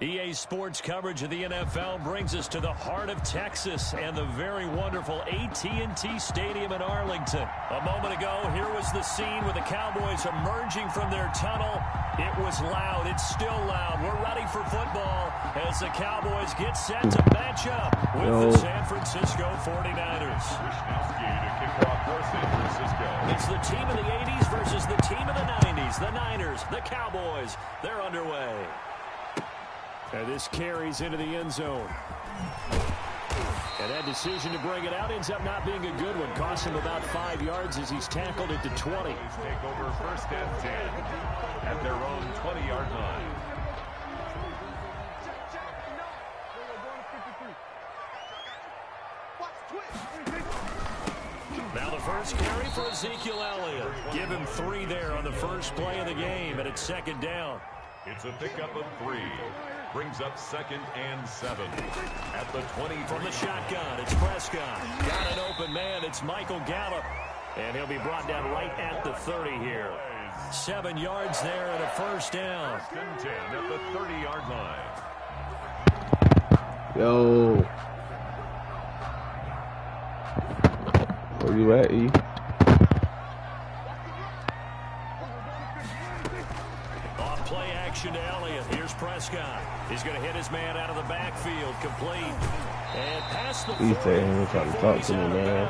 EA Sports coverage of the NFL brings us to the heart of Texas and the very wonderful AT&T Stadium in Arlington. A moment ago, here was the scene with the Cowboys emerging from their tunnel. It was loud. It's still loud. We're ready for football as the Cowboys get set to match up with the San Francisco 49ers. It's the team of the 80s versus the team of the 90s. The Niners, the Cowboys, they're underway. And this carries into the end zone. And that decision to bring it out ends up not being a good one. Cost him about 5 yards as he's tackled at the 20. Take over first and 10 at their own 20-yard line. Now the first carry for Ezekiel Elliott. Give him 3 there on the first play of the game, and it's second down. It's a pickup of 3. Brings up second and 7 at the 20. From the shotgun, it's Prescott. Got an open man. It's Michael Gallup. And he'll be brought down right at the 30 here. 7 yards there and a first down. First and 10 at the 30-yard line. Yo. Where you at, E? Play action to Elliott. Here's Prescott. He's going to hit his man out of the backfield. Complete. And past the 40. He's trying to talk to me, man.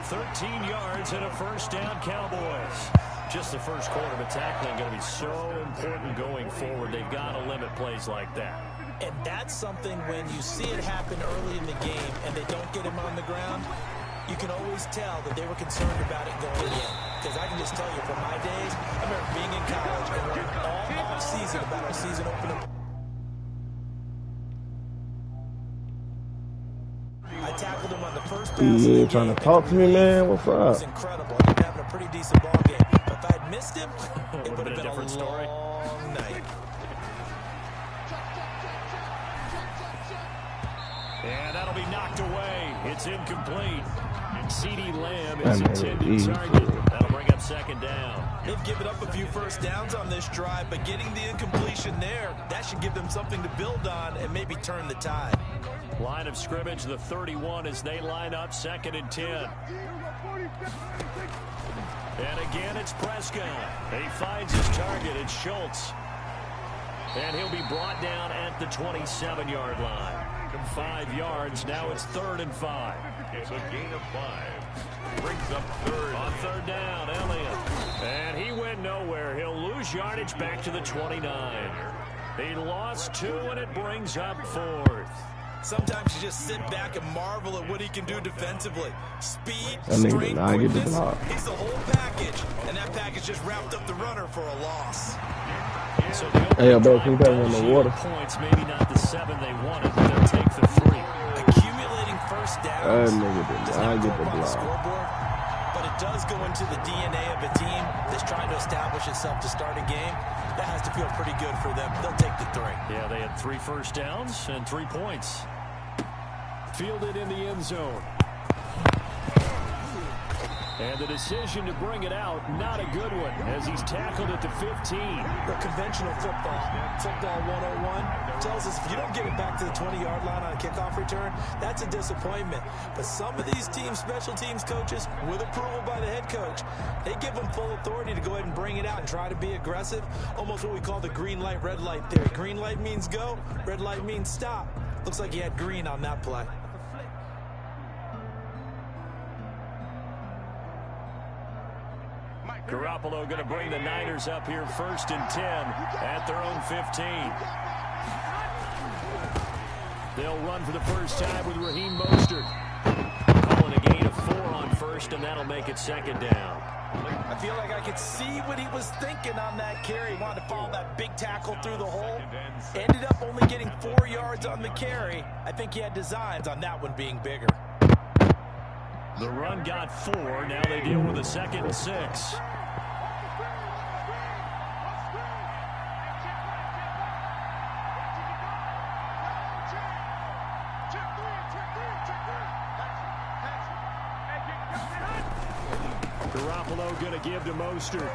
13 yards and a first down, Cowboys. Just the first quarter, but tackling going to be so important going forward. They've got to limit plays like that. And that's something when you see it happen early in the game and they don't get him on the ground, you can always tell that they were concerned about it going in. Because I can just tell you from my days, I remember being in college and learning all off-season about our season opener. I tackled him on the first pass. You trying to talk to me, man? What's up? It was incredible. I've been having a pretty decent ball game. But if I had missed him, it would have been a different story. Long night. And that'll be knocked away. It's incomplete. CeeDee Lamb is intended target. That'll bring up second down. They've given up a few first downs on this drive, but getting the incompletion there, that should give them something to build on and maybe turn the tide. Line of scrimmage, the 31 as they line up, second and 10. And again, it's Prescott. He finds his target. It's Schultz. And he'll be brought down at the 27-yard line. 5 yards. Now it's 3rd and 5. It's a gain of 5. Brings up 3rd. On 3rd down, Elliott. And he went nowhere. He'll lose yardage back to the 29. He lost 2, and it brings up 4th. Sometimes you just sit back and marvel at what he can do defensively. Speed, strength, quickness. He's the whole package. And that package just wrapped up the runner for a loss. So hey, bro, can you put him in the water? Points, maybe not the 7 they wanted, but they'll take the 3. Accumulating first downs I get the block. Scoreboard, but it does go into the DNA of a team that's trying to establish itself to start a game. That has to feel pretty good for them. They'll take the 3. Yeah, they had 3 first downs and 3 points. Fielded in the end zone. And the decision to bring it out, not a good one, as he's tackled at the 15. The conventional football 101, tells us if you don't get it back to the 20-yard line on a kickoff return, that's a disappointment. But some of these teams, special teams coaches, with approval by the head coach, they give them full authority to go ahead and bring it out and try to be aggressive, almost what we call the green light, red light theory. Green light means go, red light means stop. Looks like he had green on that play. Garoppolo going to bring the Niners up here 1st and 10 at their own 15. They'll run for the first time with Raheem Mostert. Calling a gain of 4 on 1st, and that'll make it 2nd down. I feel like I could see what he was thinking on that carry. He wanted to follow that big tackle through the hole. Ended up only getting 4 yards on the carry. I think he had designs on that one being bigger. The run got 4. Now they deal with a 2nd and 6. Garoppolo going to give to Mostert.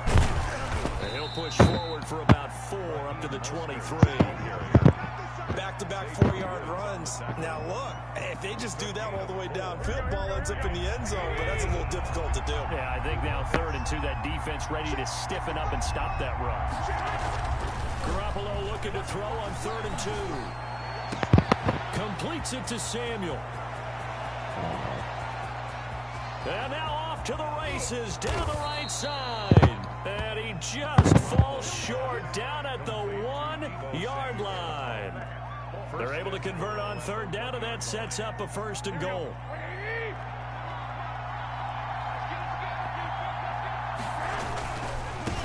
And he'll push forward for about 4 up to the 23. Back-to-back 4-yard runs. Now, look, if they just do that all the way downfield, ball ends up in the end zone, but that's a little difficult to do. Yeah, I think now 3rd and 2, that defense ready to stiffen up and stop that run. Garoppolo looking to throw on 3rd and 2. Completes it to Samuel. And now off to the races down the right side. And he just falls short down at the 1-yard line. They're able to convert on 3rd down, and that sets up a 1st and goal.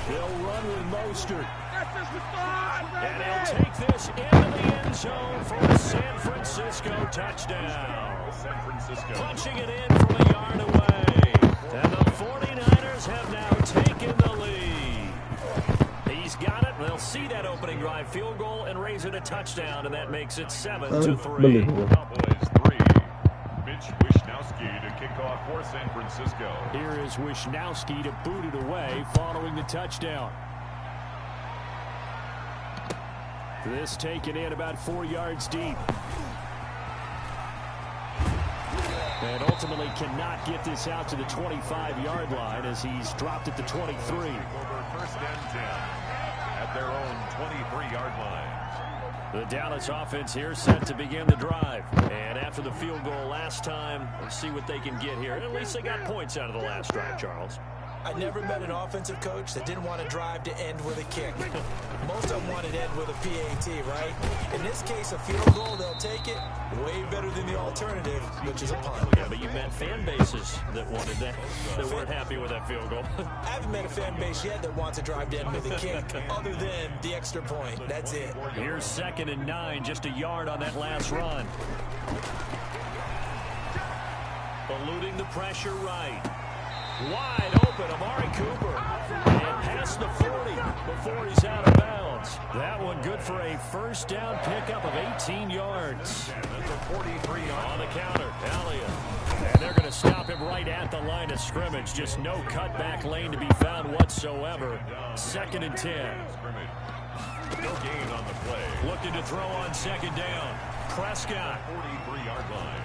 He'll run with Mostert. And he'll take this into the end zone for a San Francisco touchdown. San Francisco. Punching it in from a yard away. And the 49ers have now taken the lead. He's got it. They'll see that opening drive field goal and raise it a touchdown, and that makes it 7-3. Cowboys 3. Mitch Wishnowsky to kick off for San Francisco. Here is Wishnowsky to boot it away following the touchdown. This taken in about 4 yards deep. And ultimately cannot get this out to the 25-yard line as he's dropped at the 23. Over 1st and 10 at their own 23-yard line. The Dallas offense here set to begin the drive. And after the field goal last time, let's see what they can get here. At least they got points out of the last drive, Charles. I never met an offensive coach that didn't want to drive to end with a kick. Most of them want to end with a PAT, right? In this case, a field goal, they'll take it. Way better than the alternative, which is a punt. Yeah, but you met fan bases that wanted that, that weren't happy with that field goal. I haven't met a fan base yet that wants to drive to end with a kick, other than the extra point. That's it. Here's 2nd and 9, just a yard on that last run. Eluding the pressure right. Wide open, Amari Cooper. And past the 40 before he's out of bounds. That one good for a 1st down pickup of 18 yards. And that's a 43 on the counter. Elliott. And they're going to stop him right at the line of scrimmage. Just no cutback lane to be found whatsoever. 2nd and 10. No gain on the play. Looking to throw on 2nd down. Prescott. 43-yard line.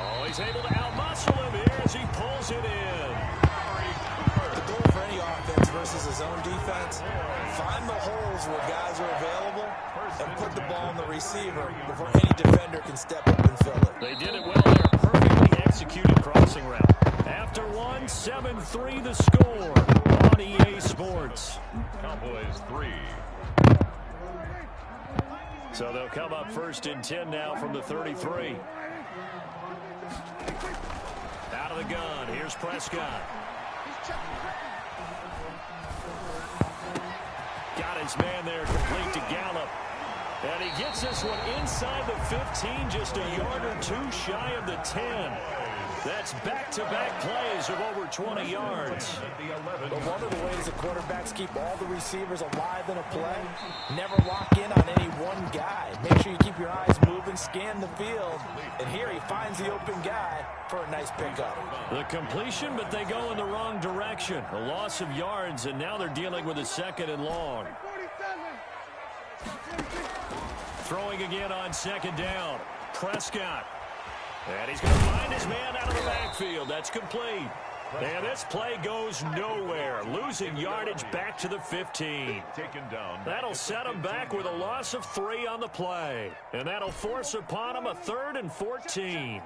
Oh, he's able to outmuscle him here as he pulls it in. The goal for any offense versus his own defense, find the holes where guys are available and put the ball on the receiver before any defender can step up and fill it. They did it well there. Perfectly executed crossing route. After 1, 7-3 the score on EA Sports. Cowboys 3. So they'll come up 1st and 10 now from the 33. Out of the gun, here's Prescott. Got his man there, complete to Gallup. And he gets this one inside the 15, just a yard or 2 shy of the 10. That's back-to-back plays of over 20 yards. But one of the ways that quarterbacks keep all the receivers alive in a play, never lock in on any one guy. Make sure you keep your eyes moving, scan the field, and here he finds the open guy for a nice pickup. The completion, but they go in the wrong direction. A loss of yards, and now they're dealing with a 2nd and long. Throwing again on 2nd down. Prescott. And he's going to find his man out of the backfield. That's complete. And this play goes nowhere. Losing yardage back to the 15. Taken down. That'll set him back with a loss of 3 on the play. And that'll force upon him a 3rd and 14.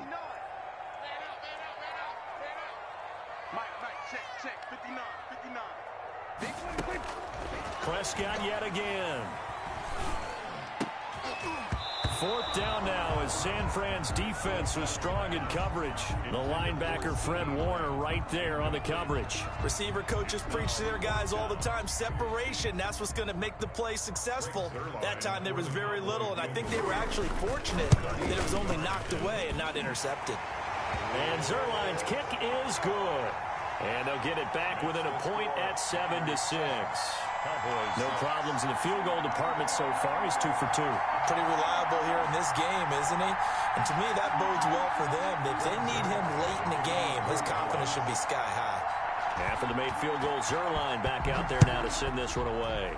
Prescott yet again. 4th down now as San Fran's defense was strong in coverage. The linebacker Fred Warner right there on the coverage. Receiver coaches preach to their guys all the time. Separation, that's what's going to make the play successful. That time there was very little, and I think they were actually fortunate that it was only knocked away and not intercepted. And Zerline's kick is good. And they'll get it back within a point at 7-6. No problems in the field goal department so far. He's 2 for 2. Pretty reliable here in this game, isn't he? And to me, that bodes well for them. If they need him late in the game, his confidence should be sky high. After the made field goal, Zerline back out there now to send this one away.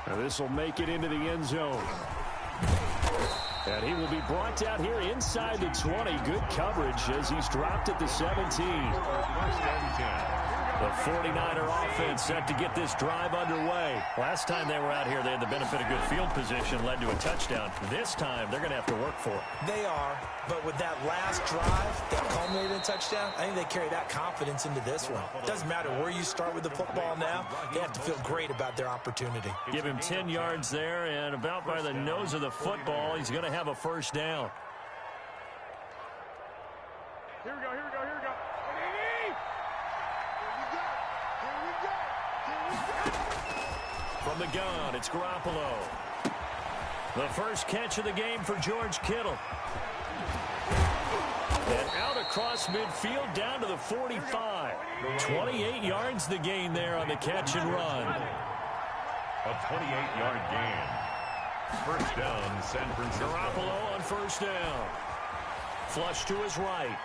Now this will make it into the end zone. And he will be brought down here inside the 20. Good coverage as he's dropped at the 17. First and 10. The 49er offense set to get this drive underway. Last time they were out here, they had the benefit of good field position, led to a touchdown. This time, they're going to have to work for it. They are, but with that last drive that culminated in a touchdown, I think they carry that confidence into this one. It doesn't matter where you start with the football now. They have to feel great about their opportunity. Give him 10 yards there, and about by the nose of the football, he's going to have a first down. Here we go, here we go, here we go. From the gun, it's Garoppolo. The first catch of the game for George Kittle. And out across midfield down to the 45. 28 yards the gain there on the catch and run. A 28-yard gain. First down, San Francisco. Garoppolo on first down. Flush to his right.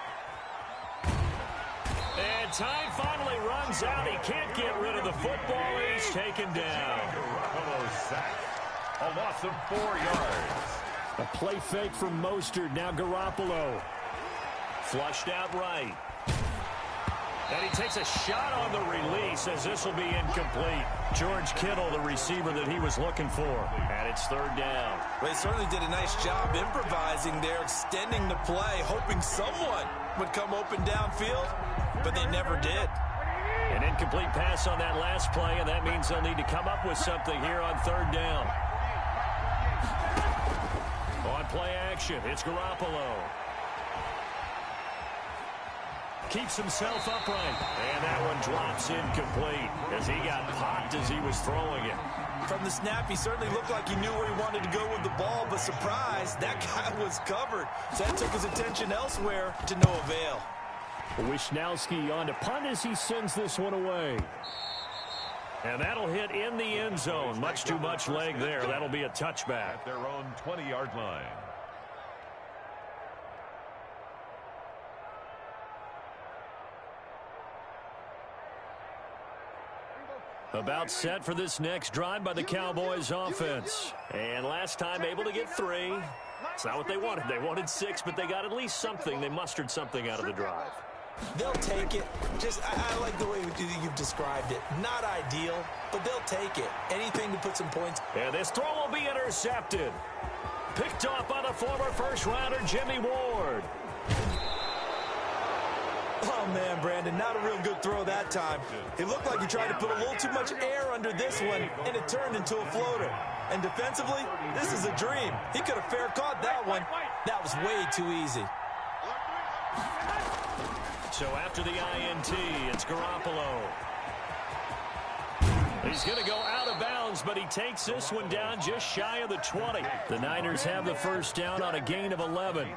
And time finally runs out. He can't get rid of the football. He's taken down. Garoppolo sacked. A loss of 4 yards. A play fake from Mostert. Now Garoppolo. Flushed out right. And he takes a shot on the release as this will be incomplete. George Kittle, the receiver that he was looking for. And it's third down. Well, they certainly did a nice job improvising there, extending the play, hoping someone would come open downfield, but they never did. An incomplete pass on that last play, and that means they'll need to come up with something here on third down. On play action, it's Garoppolo. Keeps himself upright, and that one drops incomplete as he got popped as he was throwing it. From the snap, he certainly looked like he knew where he wanted to go with the ball, but surprise, that guy was covered. So that took his attention elsewhere to no avail. Wisnowski on to punt as he sends this one away. And that'll hit in the end zone. Much too much leg there. That'll be a touchback. At their own 20-yard line. About set for this next drive by the Cowboys offense. And last time able to get 3. It's not what they wanted. They wanted 6, but they got at least something. They mustered something out of the drive. They'll take it. I like the way you've described it. Not ideal, but they'll take it. Anything to put some points. And this throw will be intercepted. Picked off by the former first-rounder Jimmy Ward. Oh, man, Brandon, not a real good throw that time. It looked like he tried to put a little too much air under this one, and it turned into a floater. And defensively, this is a dream. He could have fair caught that one. That was way too easy. So after the INT, it's Garoppolo. He's going to go out of bounds, but he takes this one down just shy of the 20. The Niners have the first down on a gain of 11.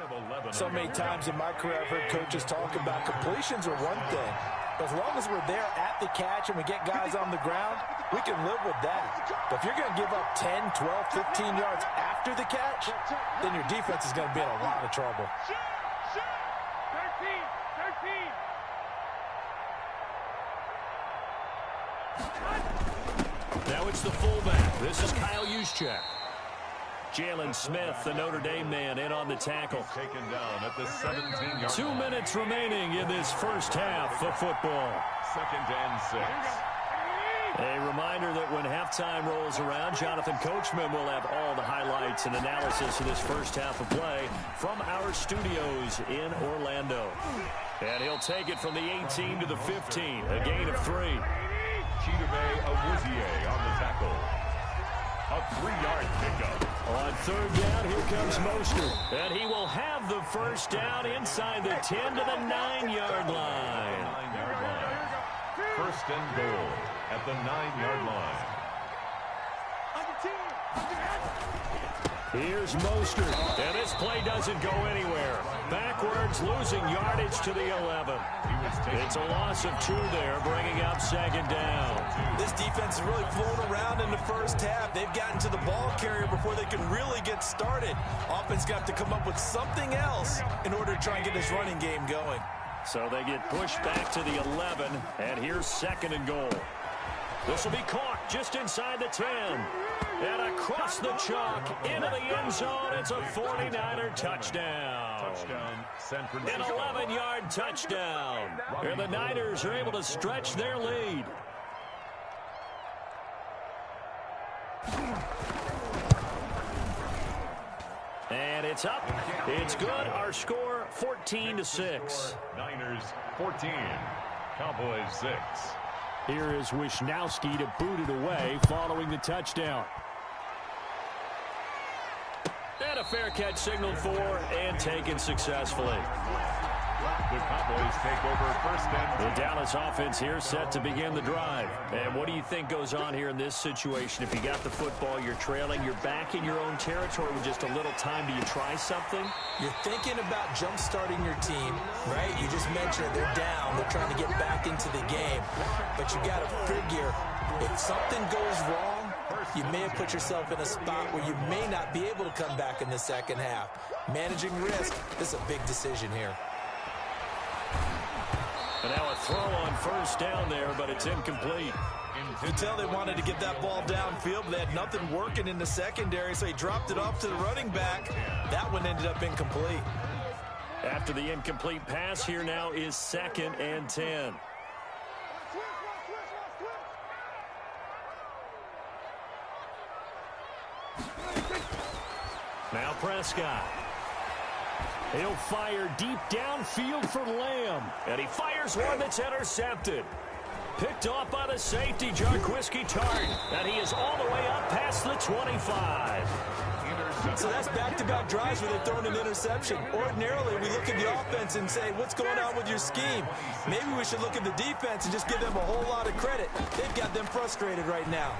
So many times in my career, I've heard coaches talk about completions are one thing. But as long as we're there at the catch and we get guys on the ground, we can live with that. But if you're going to give up 10, 12, 15 yards after the catch, then your defense is going to be in a lot of trouble. 13. Now it's the fullback. This is Kyle Juszczyk. Jalen Smith, the Notre Dame man, in on the tackle. Taken down at the 17-yard line. 2 minutes remaining in this first half of football. Second and 6. A reminder that when halftime rolls around, Jonathan Coachman will have all the highlights and analysis of this first half of play from our studios in Orlando. And he'll take it from the 18 to the 15, a gain of 3. Chidobe Awuzie on the tackle. A 3-yard pickup. On third down, here comes Mostert. And he will have the first down inside the 10 to the 9-yard line. 9-yard line. First and goal at the 9-yard line. Here's Mostert. And this play doesn't go anywhere. Backwards, losing yardage to the 11. It's a loss of 2 there, bringing up second down. This defense has really flown around in the first half. They've gotten to the ball carrier before they can really get started. Offense got to come up with something else in order to try and get this running game going. So they get pushed back to the 11, and here's second and goal. This will be caught just inside the 10. And across the chalk, into the end zone, it's a 49er touchdown. Touchdown, San Francisco. An 11-yard touchdown. And the Niners are able to stretch their lead. And it's up. It's good. Our score, 14-6. Niners 14, Cowboys 6. Here is Wishnowski to boot it away following the touchdown. And a fair catch signaled for and taken successfully. The Cowboys take over first and The Dallas offense here set to begin the drive. And what do you think goes on here in this situation? If you got the football, you're trailing, you're back in your own territory with just a little time. Do you try something? You're thinking about jump-starting your team, right? You just mentioned it. They're down. They're trying to get back into the game. But you got to figure, if something goes wrong, you may have put yourself in a spot where you may not be able to come back in the second half. Managing risk, this is a big decision here. And now a throw on first down there, but it's incomplete. You can tell they wanted to get that ball downfield, but they had nothing working in the secondary, so he dropped it off to the running back. That one ended up incomplete. After the incomplete pass, here now is 2nd and 10. Now Prescott. He'll fire deep downfield for Lamb. And he fires one that's intercepted. Picked off by the safety, Jarquiski Tart. And he is all the way up past the 25. So that's back-to-back drives where they've thrown an interception. Ordinarily, we look at the offense and say, what's going on with your scheme? Maybe we should look at the defense and just give them a whole lot of credit. They've got them frustrated right now.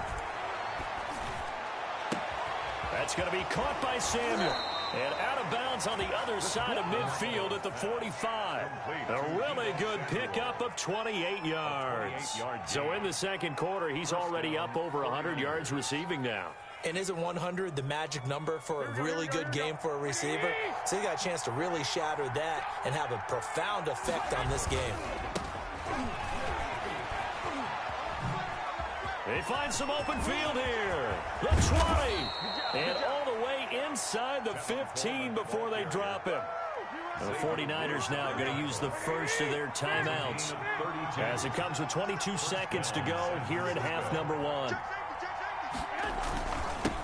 That's going to be caught by Samuel. And out of bounds on the other side of midfield at the 45. A really good pickup of 28 yards. So in the second quarter, he's already up over 100 yards receiving now. And isn't 100 the magic number for a really good game for a receiver? So he got a chance to really shatter that and have a profound effect on this game. They find some open field here. The 20. And all the way inside the 15 before they drop him. And the 49ers now going to use the first of their timeouts as it comes with 22 seconds to go here in half number 1.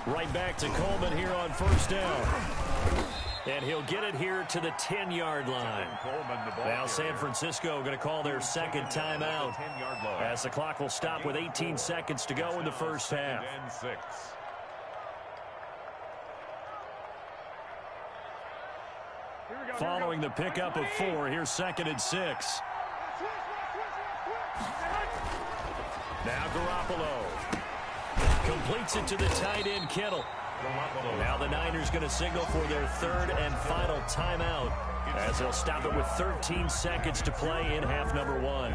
Right back to Coleman here on first down. And he'll get it here to the 10-yard line. Now San Francisco going to call their second timeout as the clock will stop with 18 seconds to go in the first half. Following the pickup of 4, here's 2nd and 6. Now Garoppolo completes it to the tight end Kittle. Now the Niners going to signal for their third and final timeout as they'll stop it with 13 seconds to play in half number 1.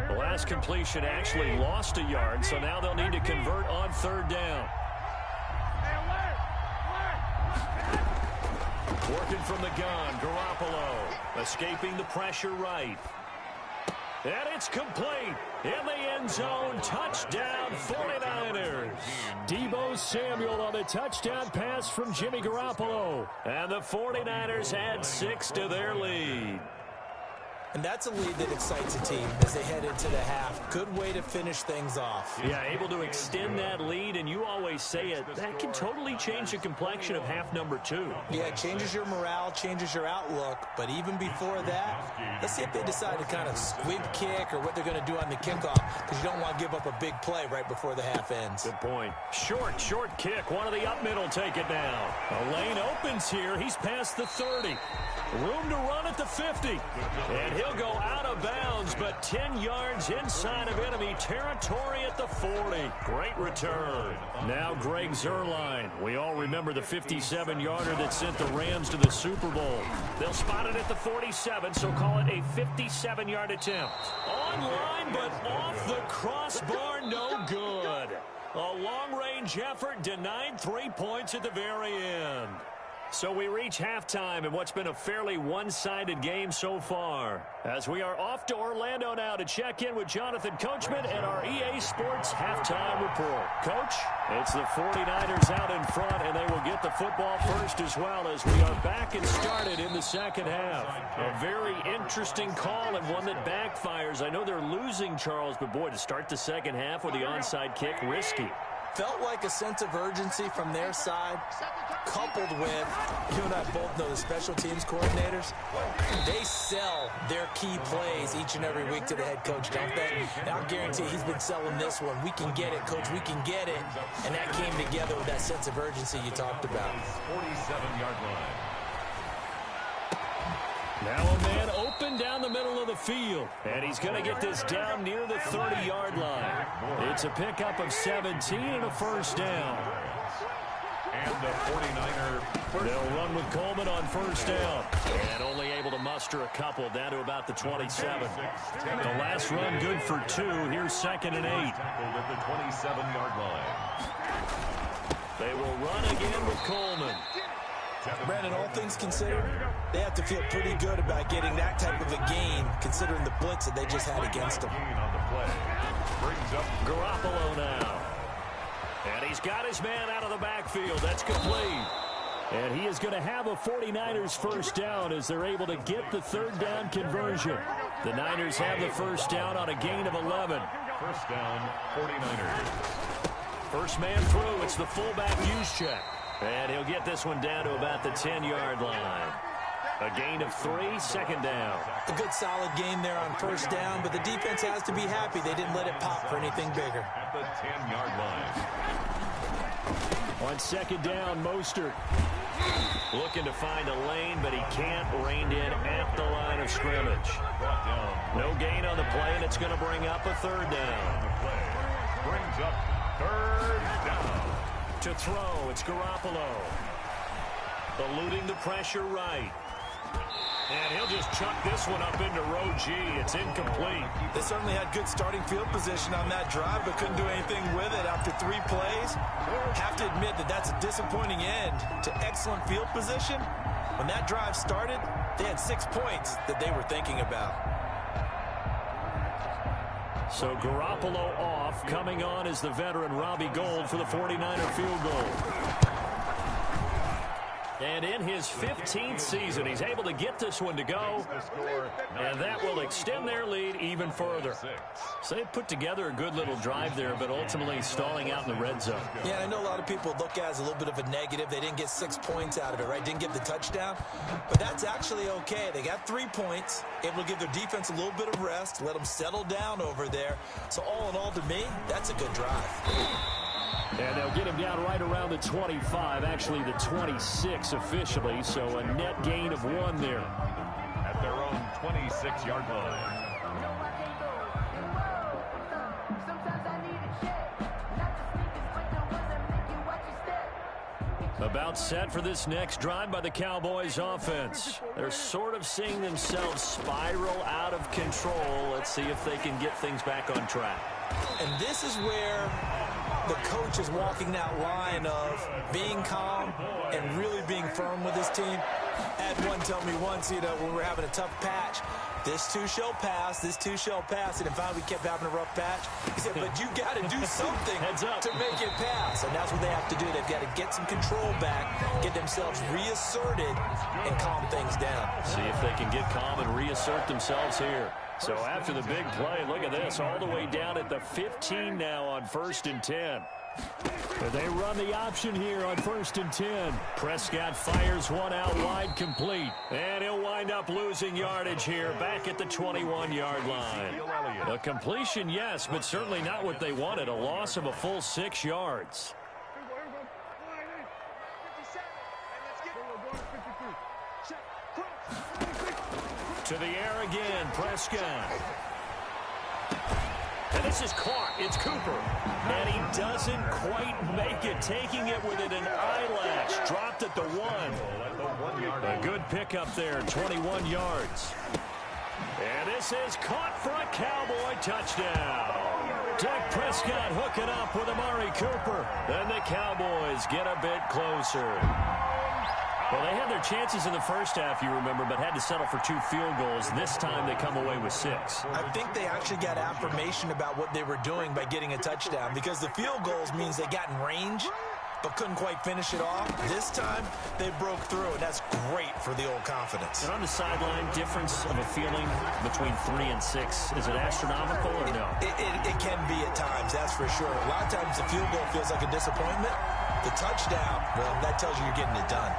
The last completion actually lost a yard, so now they'll need to convert on third down. Working from the gun, Garoppolo escaping the pressure right. And it's complete. In the end zone, touchdown 49ers. Deebo Samuel on the touchdown pass from Jimmy Garoppolo. And the 49ers add 6 to their lead. And that's a lead that excites a team as they head into the half. Good way to finish things off. Yeah, able to extend that lead, and you always say it, that can totally change the complexion of half number 2. Yeah, it changes your morale, changes your outlook. But even before that, let's see if they decide to kind of squib kick or what they're going to do on the kickoff, because you don't want to give up a big play right before the half ends. Good point. Short kick. One of the up middle take it down. A lane opens here. He's past the 30. Room to run at the 50. And he'll go out of bounds, but 10 yards inside of enemy territory at the 40. Great return. Now Greg Zuerlein. We all remember the 57-yarder that sent the Rams to the Super Bowl. They'll spot it at the 47, so call it a 57-yard attempt. Online, but off the crossbar, no good. A long-range effort denied 3 points at the very end. So we reach halftime in what's been a fairly one-sided game so far. As we are off to Orlando now to check in with Jonathan Coachman and our EA Sports halftime report. Coach, it's the 49ers out in front, and they will get the football first as well as we are back and started in the second half. A very interesting call and one that backfires. I know they're losing, Charles, but boy, to start the second half with the onside kick, risky. Felt like a sense of urgency from their side, coupled with, you and I both know the special teams coordinators, they sell their key plays each and every week to the head coach, don't they? And I'll guarantee he's been selling this one. We can get it, coach, we can get it. And that came together with that sense of urgency you talked about. 47-yard line. Now a man open down the middle of the field. And he's going to get this down near the 30-yard line. It's a pickup of 17 and a first down. And the 49er. They'll run with Coleman on first down. And only able to muster a couple down to about the 27. The last run good for 2. Here's 2nd and 8. At the 27-yard line. They will run again with Coleman. Brandon, all things considered, they have to feel pretty good about getting that type of a gain, considering the blitz that they just had against them. On the play. Brings up Garoppolo now. And he's got his man out of the backfield. That's complete. And he is going to have a 49ers first down as they're able to get the third down conversion. The Niners have the first down on a gain of 11. First down, 49ers. First man through. It's the fullback use check. And he'll get this one down to about the 10-yard line. A gain of 3, 2nd down. A good solid gain there on first down, but the defense has to be happy they didn't let it pop for anything bigger. At the 10-yard line. On 2nd down, Mostert looking to find a lane, but he can't. Reined in at the line of scrimmage. No gain on the play, and it's going to bring up a third down. The play brings up third down. To throw, it's Garoppolo. Eluding the pressure right. And he'll just chuck this one up into row G. It's incomplete. They certainly had good starting field position on that drive, but couldn't do anything with it after 3 plays. Have to admit that that's a disappointing end to excellent field position. When that drive started, they had 6 points that they were thinking about. So Garoppolo off. Coming on is the veteran Robbie Gould for the 49er field goal. And in his 15th season, he's able to get this one to go. And that will extend their lead even further. So they put together a good little drive there, but ultimately stalling out in the red zone. Yeah, I know a lot of people look at it as a little bit of a negative. They didn't get 6 points out of it, right? Didn't get the touchdown. But that's actually okay. They got 3 points, able to give their defense a little bit of rest, let them settle down over there. So all in all, to me, that's a good drive. And they'll get him down right around the 25, actually the 26 officially, so a net gain of 1 there. At their own 26-yard line. About set for this next drive by the Cowboys offense. They're sort of seeing themselves spiral out of control. Let's see if they can get things back on track. And this is where the coach is walking that line of being calm and really being firm with his team. I had one tell me once, when we were having a tough patch, this too shall pass, this too shall pass. And finally we kept having a rough patch. He said, but you got to do something to make it pass. And that's what they have to do. They've got to get some control back, get themselves reasserted, and calm things down. See if they can get calm and reassert themselves here. So after the big play, look at this, all the way down at the 15 now on 1st and 10. They run the option here on 1st and 10. Prescott fires one out wide, complete. And he'll wind up losing yardage here back at the 21-yard line. A completion, yes, but certainly not what they wanted. A loss of a full 6 yards. To the air again, Prescott. And this is caught. It's Cooper. And he doesn't quite make it. Taking it within an eyelash. Dropped at the 1. A good pickup there, 21 yards. And this is caught for a Cowboy touchdown. Dak Prescott hooking up with Amari Cooper. Then the Cowboys get a bit closer. Well, they had their chances in the first half, you remember, but had to settle for 2 field goals. This time they come away with 6. I think they actually got affirmation about what they were doing by getting a touchdown, because the field goals means they got in range but couldn't quite finish it off. This time, they broke through, and that's great for the old confidence. And on the sideline, difference of a feeling between 3 and 6, is it astronomical or no? It can be at times, that's for sure. A lot of times the field goal feels like a disappointment. The touchdown, well, that tells you you're getting it done.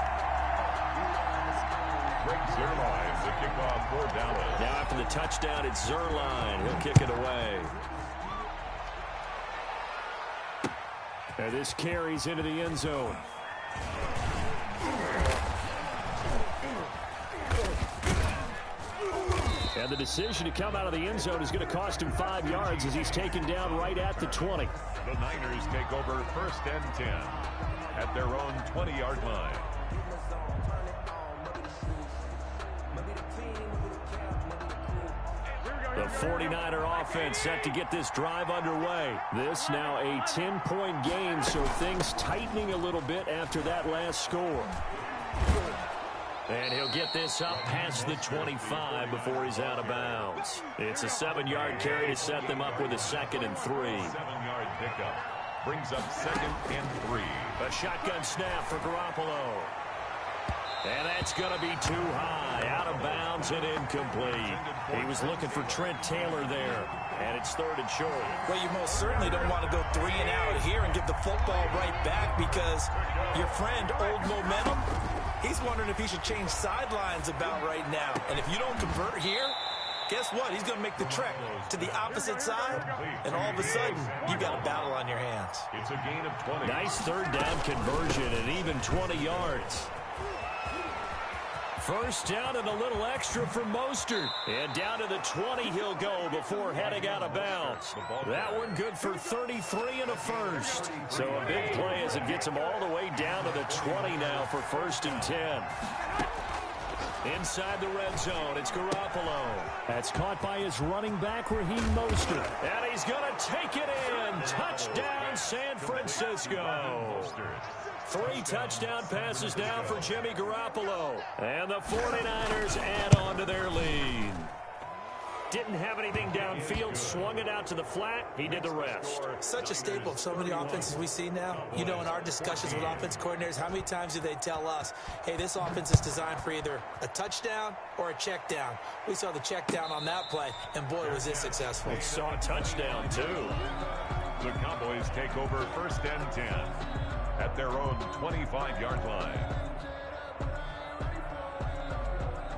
Greg Zuerlein, the kickoff for Dallas. Now after the touchdown, it's Zuerlein. He'll kick it away. And this carries into the end zone. And the decision to come out of the end zone is going to cost him 5 yards as he's taken down right at the 20. The Niners take over 1st and 10 at their own 20-yard line. The 49er offense set to get this drive underway. This now a 10-point game, so things tightening a little bit after that last score. And he'll get this up past the 25 before he's out of bounds. It's a 7-yard carry to set them up with a 2nd and 3. 7-yard pickup brings up 2nd and 3. A shotgun snap for Garoppolo. And that's going to be too high. Out of bounds and incomplete. He was looking for Trent Taylor there. And it's 3rd and short. Well, you most certainly don't want to go 3 and out here and get the football right back, because your friend, Old Momentum, he's wondering if he should change sidelines about right now. And if you don't convert here, guess what? He's going to make the trek to the opposite side, and all of a sudden, you got a battle on your hands. It's a gain of 20. Nice 3rd down conversion and even 20 yards. 1st down and a little extra for Mostert. And down to the 20 he'll go before heading out of bounds. That one good for 33 and a 1st. So a big play as it gets him all the way down to the 20 now for 1st and 10. Inside the red zone, it's Garoppolo. That's caught by his running back, Raheem Mostert. And he's going to take it in. Touchdown, San Francisco. 3 touchdown passes now for Jimmy Garoppolo. And the 49ers add on to their lead. Didn't have anything downfield, swung it out to the flat. He did the rest. Such a staple of so many offenses we see now. You know, in our discussions with offense coordinators, how many times do they tell us, hey, this offense is designed for either a touchdown or a check down? We saw the check down on that play, and boy, was it successful. We saw a touchdown, too. The Cowboys take over 1st and 10 at their own 25-yard line.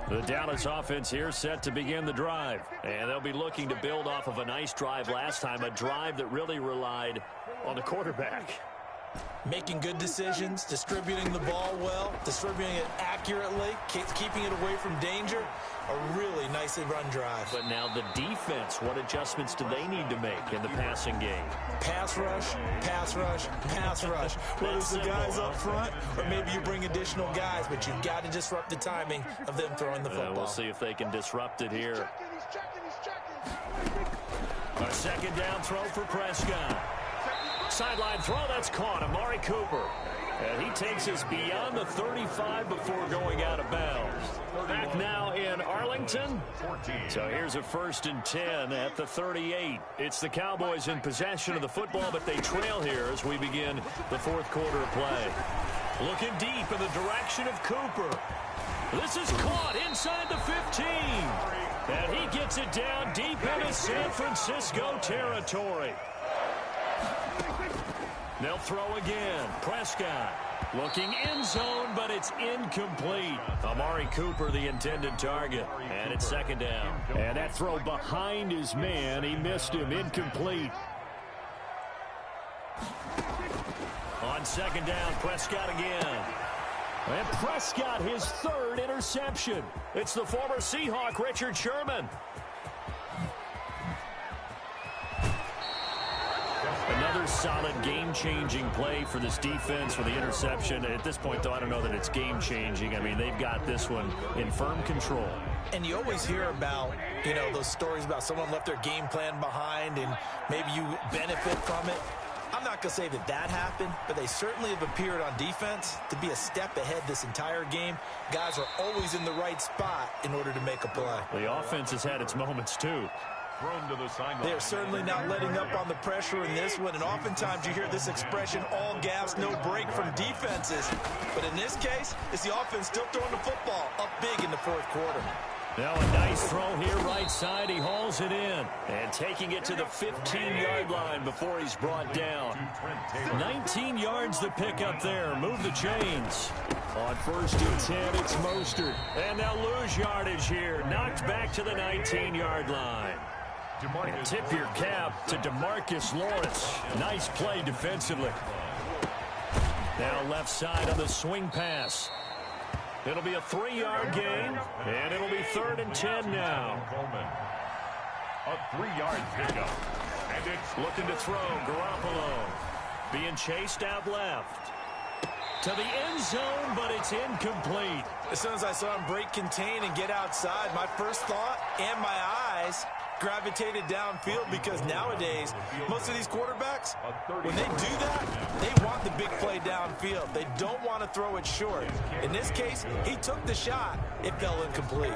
The Dallas offense here set to begin the drive. And they'll be looking to build off of a nice drive last time, a drive that really relied on the quarterback. Making good decisions, distributing the ball well, distributing it accurately, keeping it away from danger. A really nicely run drive. But now the defense, what adjustments do they need to make in the passing game? Pass rush, pass rush, pass rush. Whether it's the guys up front or maybe you bring additional guys, but you've got to disrupt the timing of them throwing the football. We'll see if they can disrupt it here. A 2nd down throw for Prescott. Sideline throw, that's caught. Amari Cooper. And he takes us beyond the 35 before going out of bounds. Back now in Arlington. So here's a 1st and 10 at the 38. It's the Cowboys in possession of the football, but they trail here as we begin the 4th quarter of play. Looking deep in the direction of Cooper. This is caught inside the 15. And he gets it down deep into San Francisco territory. They'll throw again. Prescott looking end zone, but it's incomplete. Amari Cooper, the intended target. And it's 2nd down. And that throw behind his man. He missed him. Incomplete. On 2nd down, Prescott again. And Prescott, his 3rd interception. It's the former Seahawk, Richard Sherman. Another solid game-changing play for this defense for the interception. At this point, though, I don't know that it's game-changing. I mean, they've got this one in firm control. And you always hear about, you know, those stories about someone left their game plan behind and maybe you benefit from it. I'm not going to say that happened, but they certainly have appeared on defense to be a step ahead this entire game. Guys are always in the right spot in order to make a play. The offense has had its moments, too. Thrown to the sideline. They are certainly not letting up on the pressure in this one, and oftentimes you hear this expression, all gas, no break from defenses. But in this case, it's the offense still throwing the football up big in the fourth quarter. Now a nice throw here right side. He hauls it in. And taking it to the 15-yard line before he's brought down. 19 yards to pick up there. Move the chains. On 1st and 10, it's Mostert. And they'll lose yardage here. Knocked back to the 19-yard line. And tip your cap to DeMarcus Lawrence. Nice play defensively. Now left side on the swing pass. It'll be a 3-yard gain, and it'll be 3rd and 10 now. A 3-yard pickup. And it's looking to throw. Garoppolo being chased out left. To the end zone, but it's incomplete. As soon as I saw him break contain and get outside, my first thought and my eyes gravitated downfield, because nowadays most of these quarterbacks, when they do that, they want the big play downfield. They don't want to throw it short. In this case, he took the shot. It fell incomplete.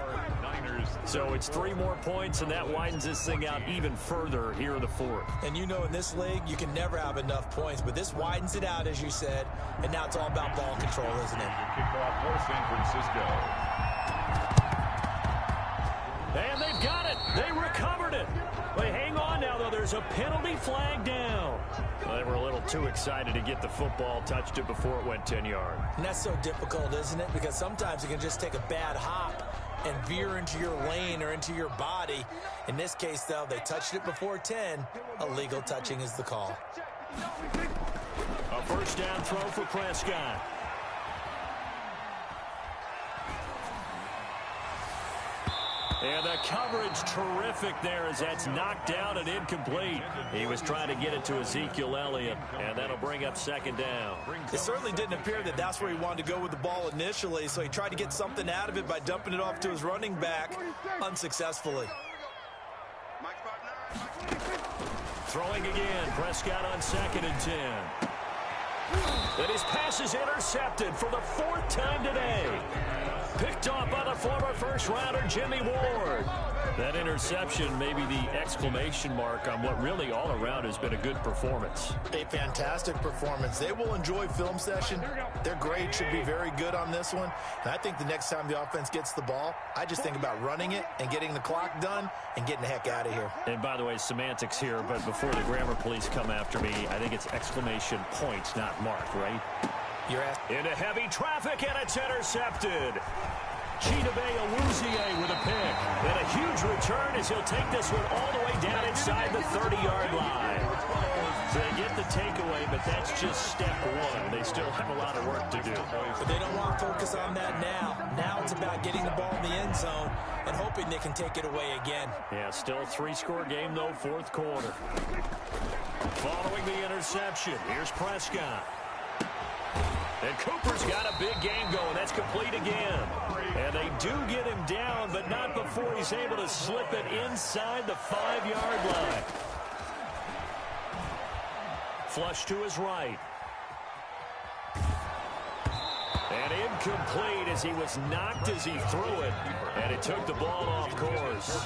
So it's 3 more points, and that widens this thing out even further here in the 4th. And you know, in this league, you can never have enough points, but this widens it out, as you said, and now it's all about ball control, isn't it? Kickoff for San Francisco. And they've got it. They recovered it. But hang on now, though. There's a penalty flag down. Well, they were a little too excited to get the football, touched it before it went 10 yards. And that's so difficult, isn't it? Because sometimes you can just take a bad hop and veer into your lane or into your body. In this case, though, they touched it before 10. Illegal touching is the call. A 1st down throw for Prescott. And the coverage terrific there as that's knocked down and incomplete. He was trying to get it to Ezekiel Elliott, and that'll bring up 2nd down. It certainly didn't appear that that's where he wanted to go with the ball initially, so he tried to get something out of it by dumping it off to his running back unsuccessfully. Throwing again, Prescott on 2nd and 10. And his pass is intercepted for the 4th time today. Picked off by the former first-rounder Jimmy Ward. That interception may be the exclamation mark on what really all around has been a good performance. A fantastic performance. They will enjoy film session. Their grade should be very good on this one. And I think the next time the offense gets the ball, I just think about running it and getting the clock done and getting the heck out of here. And by the way, semantics here, but before the grammar police come after me, I think it's exclamation point, not mark, right? You're asking. Into heavy traffic, and it's intercepted. Chidobe Awuzie with a pick. And a huge return as he'll take this one all the way down inside the 30-yard line. So they get the takeaway, but that's just step 1. They still have a lot of work to do. But they don't want to focus on that now. Now it's about getting the ball in the end zone and hoping they can take it away again. Yeah, still a 3-score game, though, 4th quarter. Following the interception, here's Prescott. And Cooper's got a big game going. That's complete again. And they do get him down, but not before he's able to slip it inside the 5-yard line. Flush to his right. And incomplete as he was knocked as he threw it. And it took the ball off course.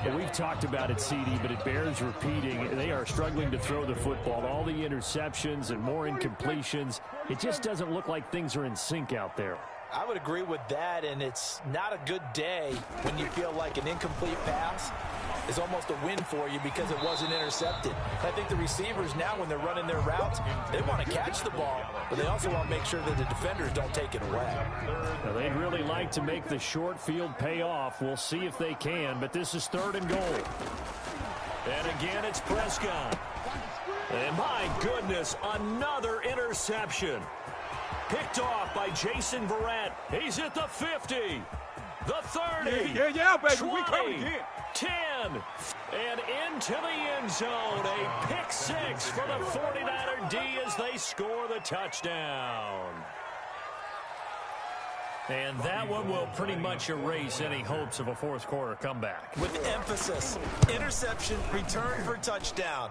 Well, we've talked about it, CD, but it bears repeating. They are struggling to throw the football. All the interceptions and more incompletions. It just doesn't look like things are in sync out there. I would agree with that, and it's not a good day when you feel like an incomplete pass is almost a win for you because it wasn't intercepted. I think the receivers now, when they're running their routes, they want to catch the ball, but they also want to make sure that the defenders don't take it away. Now, they'd really like to make the short field pay off. We'll see if they can, but this is 3rd and goal. And again, it's Prescott. And my goodness, another interception. Picked off by Jason Verrett. He's at the 50, the 30, Yeah, baby, 20, we coming again. 10, and into the end zone. A pick 6 for the 49er D as they score the touchdown. And that one will pretty much erase any hopes of a 4th quarter comeback. With emphasis, interception, return for touchdown.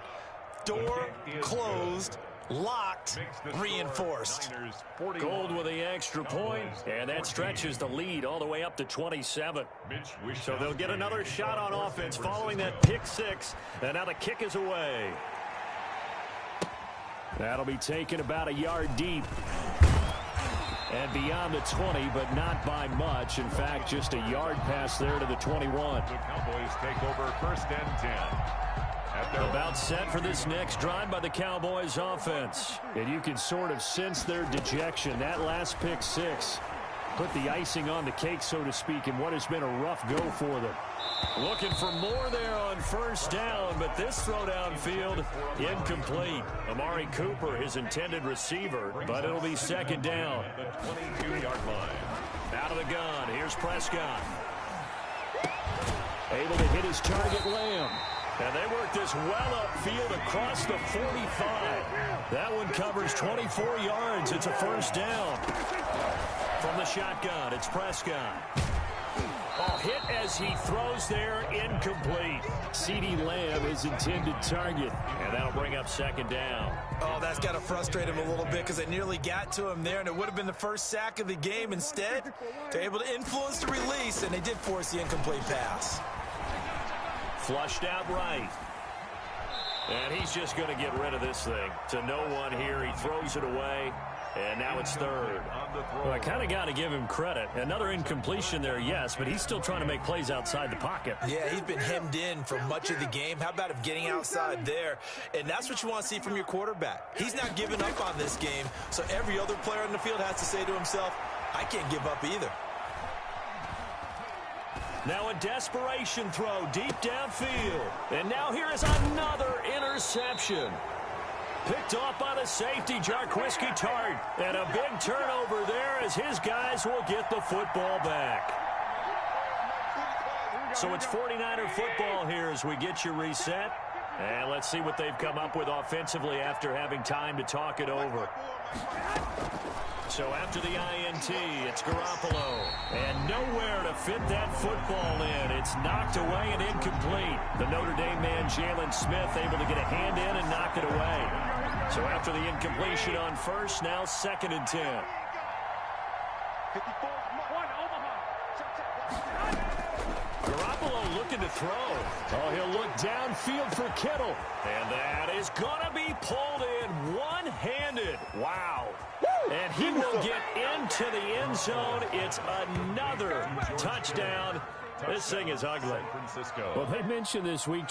Door closed, locked, reinforced. Gold with the extra point, and that stretches the lead all the way up to 27. So they'll get another shot on offense following that pick six, and now the kick is away. That'll be taken about a yard deep. And beyond the 20, but not by much. In fact, just a yard pass there to the 21. The Cowboys take over 1st and 10. About set for this next drive by the Cowboys offense. And you can sort of sense their dejection. That last pick six put the icing on the cake, so to speak, in what has been a rough go for them. Looking for more there on 1st down, but this throw downfield incomplete. Amari Cooper, his intended receiver, but it'll be 2nd down. The 22-yard line. Out of the gun, here's Prescott. Able to hit his target, Lamb. And they work this well upfield across the 45. That one covers 24 yards. It's a 1st down. From the shotgun, it's Prescott. Oh, hit as he throws there, incomplete. CeeDee Lamb is intended target, and that'll bring up 2nd down. Oh, that's got to frustrate him a little bit because they nearly got to him there, and it would have been the first sack of the game. Instead, they're able to influence the release, and they did force the incomplete pass. Flushed out right. And he's just going to get rid of this thing. To no one here. He throws it away. And now it's 3rd. Well, I kind of got to give him credit. Another incompletion there, yes, but he's still trying to make plays outside the pocket. Yeah, he's been hemmed in for much of the game. How about him getting outside there? And that's what you want to see from your quarterback. He's not giving up on this game, so every other player on the field has to say to himself, I can't give up either. Now a desperation throw deep downfield. And now here is another interception. Picked off by the safety, Jarquiski Tart. And a big turnover there as his guys will get the football back. So it's 49er football here as we get you reset. And let's see what they've come up with offensively after having time to talk it over. So after the INT, it's Garoppolo. And nowhere to fit that football in. It's knocked away and incomplete. The Notre Dame man, Jalen Smith, able to get a hand in and knock it away. So after the incompletion on 1st, now 2nd and 10. Garoppolo looking to throw. Oh, he'll look downfield for Kittle. And that is going to be pulled in one-handed. Wow. And he will get into the end zone. It's another touchdown. This thing is ugly. Well, they mentioned this week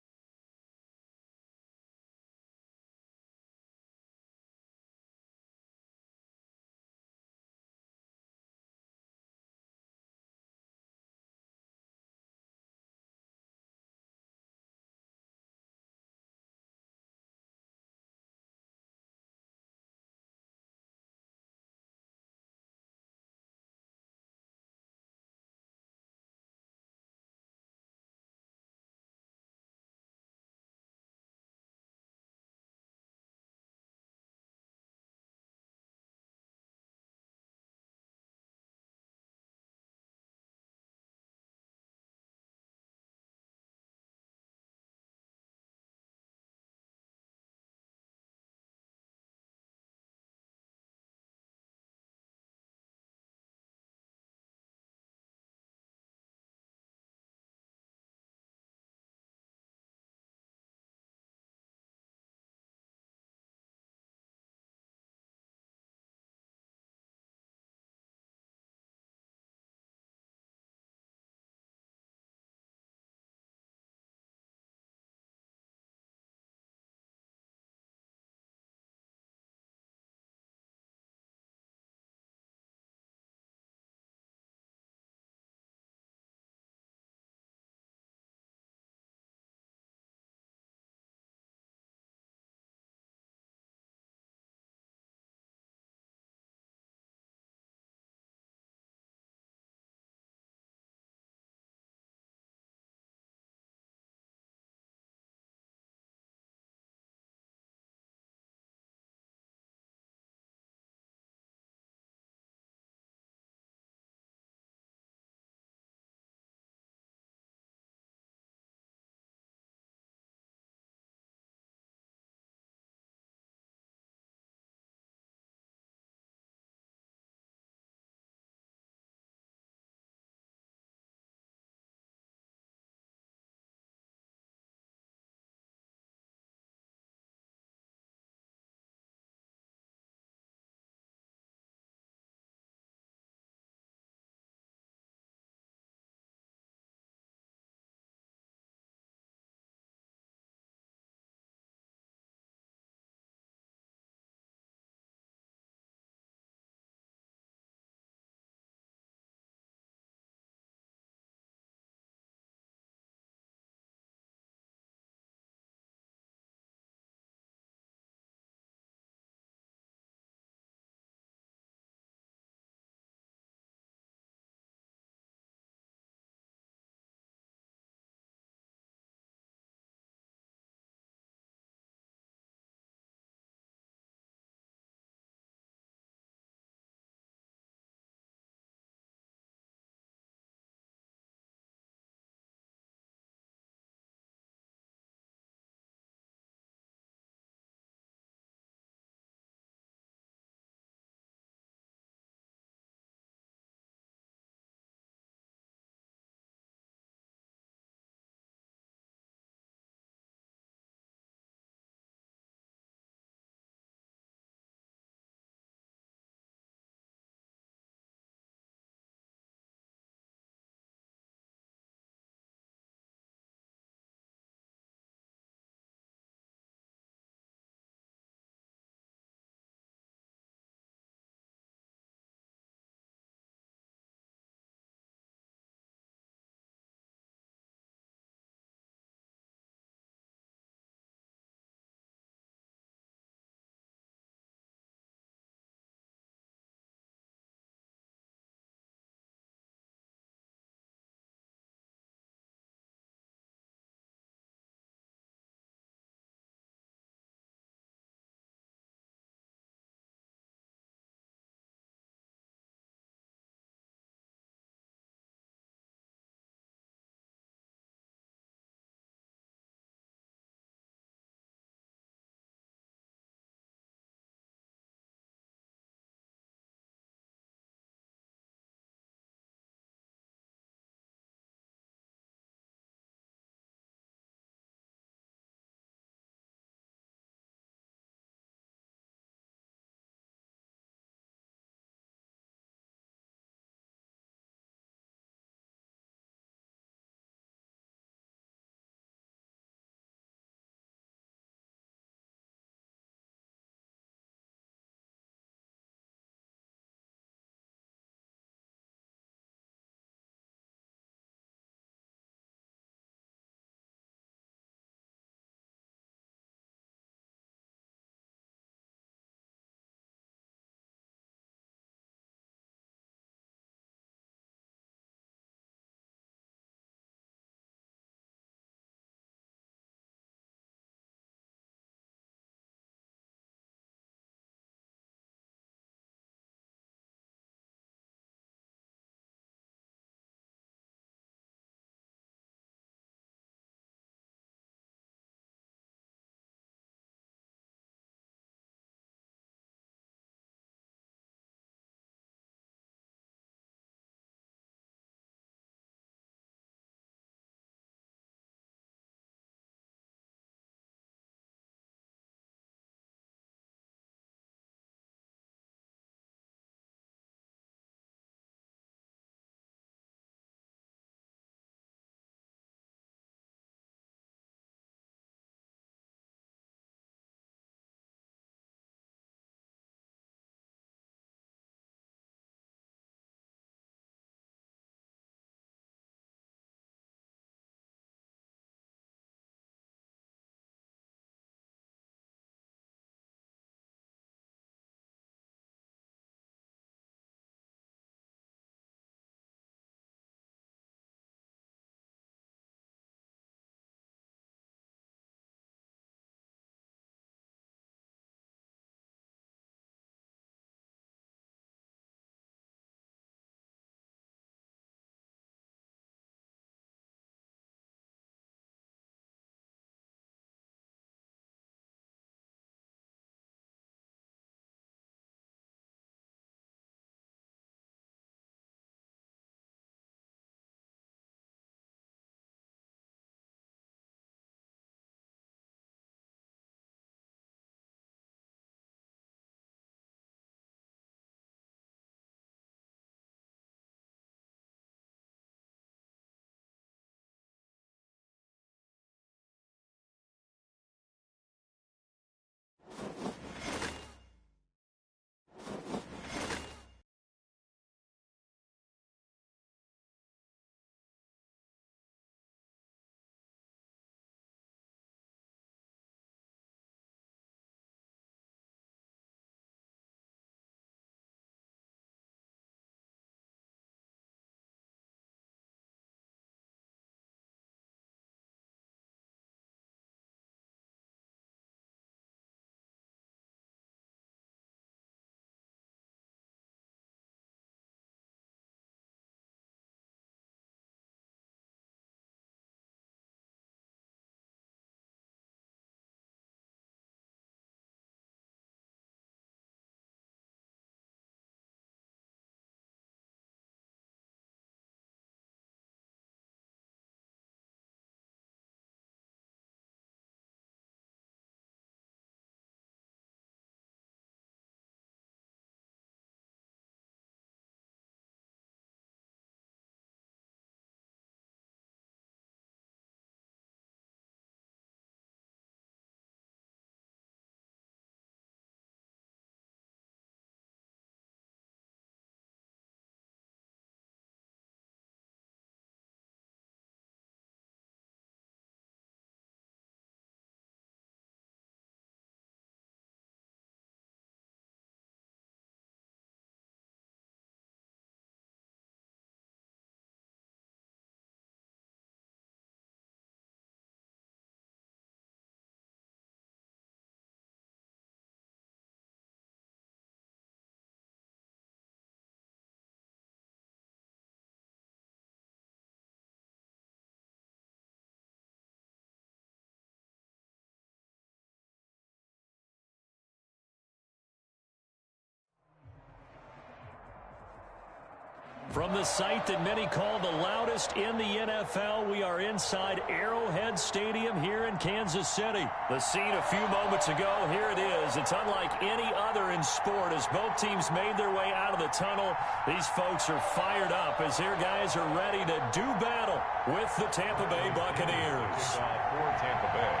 From the site that many call the loudest in the NFL, we are inside Arrowhead Stadium here in Kansas City. The scene a few moments ago, here it is. It's unlike any other in sport as both teams made their way out of the tunnel. These folks are fired up as their guys are ready to do battle with the Tampa Bay Buccaneers. For Tampa Bay.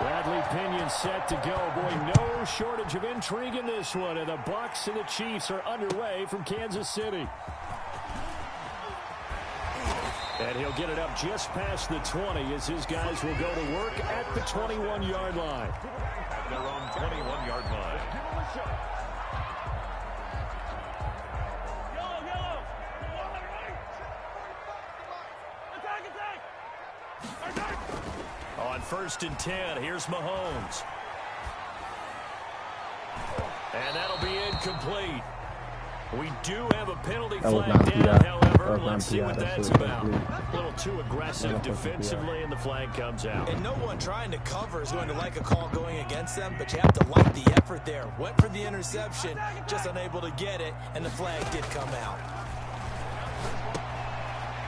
Bradley Pinion set to go. Boy, no shortage of intrigue in this one. And the Bucs and the Chiefs are underway from Kansas City. And he'll get it up just past the 20 as his guys will go to work at the 21-yard line. At their own 21-yard line. On 1st and 10, here's Mahomes. And that'll be incomplete. We do have a penalty flag down, however. Let's see what that's about. A little too aggressive defensively, and the flag comes out. And no one trying to cover is going to like a call going against them, but you have to like the effort there. Went for the interception, just unable to get it, and the flag did come out.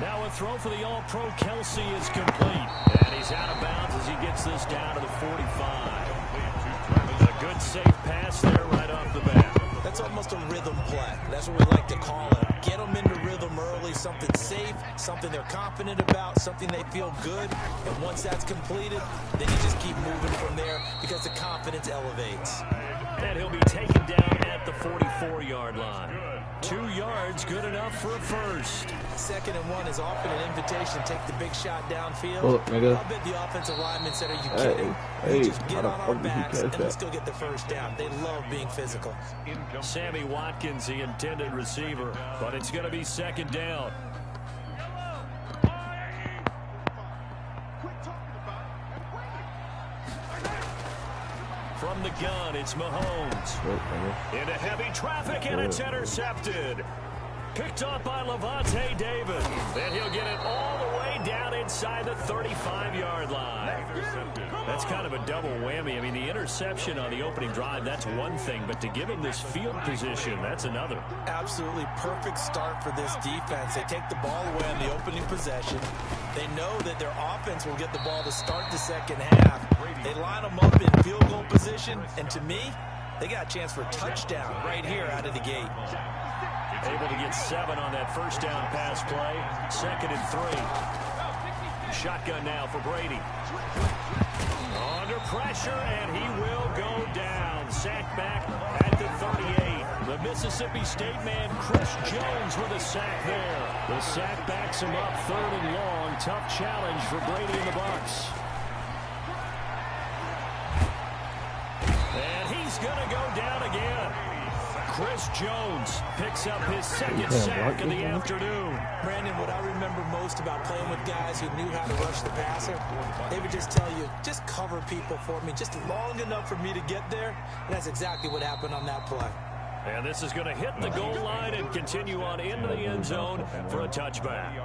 Now a throw for the All-Pro Kelsey is complete. And he's out of bounds as he gets this down to the 45. A good safe pass there right off the bat. That's almost a rhythm play. That's what we like to call it. Get them into rhythm early, something safe, something they're confident about, something they feel good. And once that's completed, then you just keep moving from there because the confidence elevates. And he'll be taken down at the 44-yard line. 2 yards, good enough for a first. 2nd and 1 is often an invitation to take the big shot downfield. Look, nigga. I'll bet the offensive lineman said, are you kidding? Hey, We just get how on the our fuck did he backs catch and let's that? go get the first down. They love being physical. Sammy Watkins, the intended receiver, but it's going to be 2nd down. From the gun, it's Mahomes. Into heavy traffic, and it's intercepted. Picked up by Levante David. And he'll get it all the way down inside the 35-yard line. That's kind of a double whammy. I mean, the interception on the opening drive, that's one thing. But to give him this field position, that's another. Absolutely perfect start for this defense. They take the ball away on the opening possession. They know that their offense will get the ball to start the second half. They line them up in field goal position. And to me, they got a chance for a touchdown right here out of the gate. Able to get 7 on that first down pass play. 2nd and 3. Shotgun now for Brady. Under pressure, and he will go down. Sack back at the 38. The Mississippi State man, Chris Jones, with a sack there. The sack backs him up 3rd and long. Tough challenge for Brady and the Bucs. And he's going to go down again. Chris Jones picks up his 2nd sack of the afternoon. Brandon, what I remember most about playing with guys who knew how to rush the passer, they would just tell you, just cover people for me, just long enough for me to get there. And that's exactly what happened on that play. And this is going to hit the goal line and continue on into the end zone for a touchback.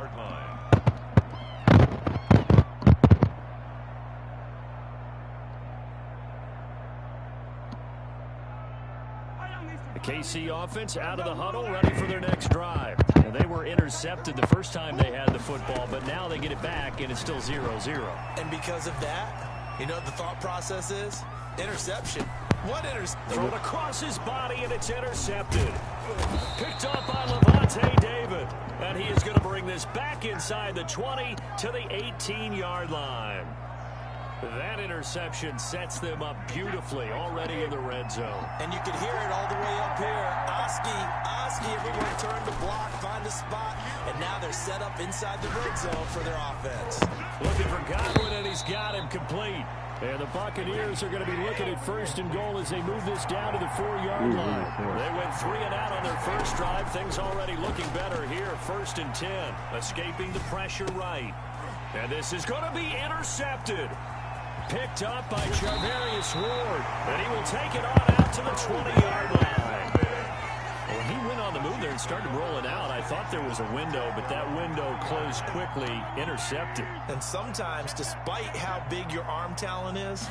The KC offense out of the huddle, ready for their next drive. And they were intercepted the first time they had the football, but now they get it back, and it's still 0-0. And because of that, you know what the thought process is? Interception. What interception? Thrown across his body, and it's intercepted. Picked up by Levante David. And he is going to bring this back inside the 20 to the 18-yard line. That interception sets them up beautifully already in the red zone. And you can hear it all the way up here. Oski, everyone turned to block, find a spot, and now they're set up inside the red zone for their offense. Looking for Godwin, and he's got him complete. And the Buccaneers are going to be looking at 1st and goal as they move this down to the 4-yard line. They went 3 and out on their first drive. Things already looking better here. 1st and 10, escaping the pressure right. And this is going to be intercepted. Picked up by Charvarius Ward, and he will take it on out to the 20-yard line. Well, he went on the move there. and started rolling out. I thought there was a window, but that window closed quickly, intercepted. And sometimes, despite how big your arm talent is,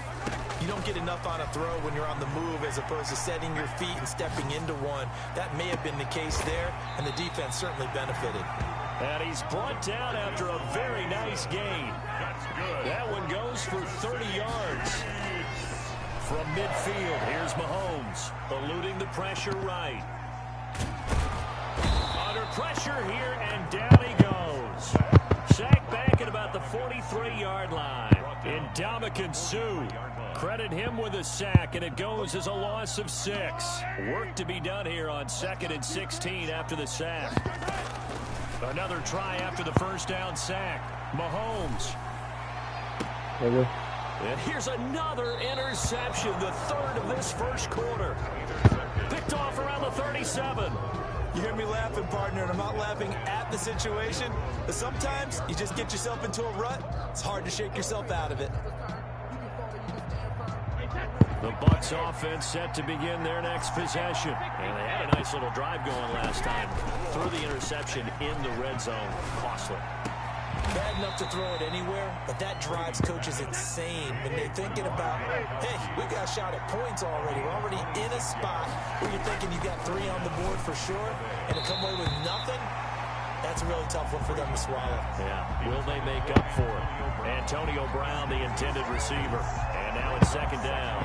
you don't get enough on a throw when you're on the move as opposed to setting your feet and stepping into one. That may have been the case there, and the defense certainly benefited. And he's brought down after a very nice gain. That one goes for 30 yards. From midfield, here's Mahomes, eluding the pressure right. Under pressure here, and down he goes. Sacked back at about the 43-yard line. Ndamukong Suh. Credit him with a sack, and it goes as a loss of 6. Work to be done here on 2nd and 16 after the sack. Another try after the first down sack. Mahomes. Okay. And here's another interception, the 3rd of this first quarter. Picked off around the 37. You hear me laughing, partner, and I'm not laughing at the situation, but sometimes you just get yourself into a rut. It's hard to shake yourself out of it. The Bucs offense set to begin their next possession. And they had a nice little drive going last time. Threw the interception in the red zone. Costly. Bad enough to throw it anywhere, but that drives coaches insane when they're thinking about, hey, we got a shot at points already. We're already in a spot where you're thinking you got 3 on the board for sure, and to come away with nothing, that's a really tough one for them to swallow. Yeah, will they make up for it? Antonio Brown, the intended receiver. And now it's 2nd down.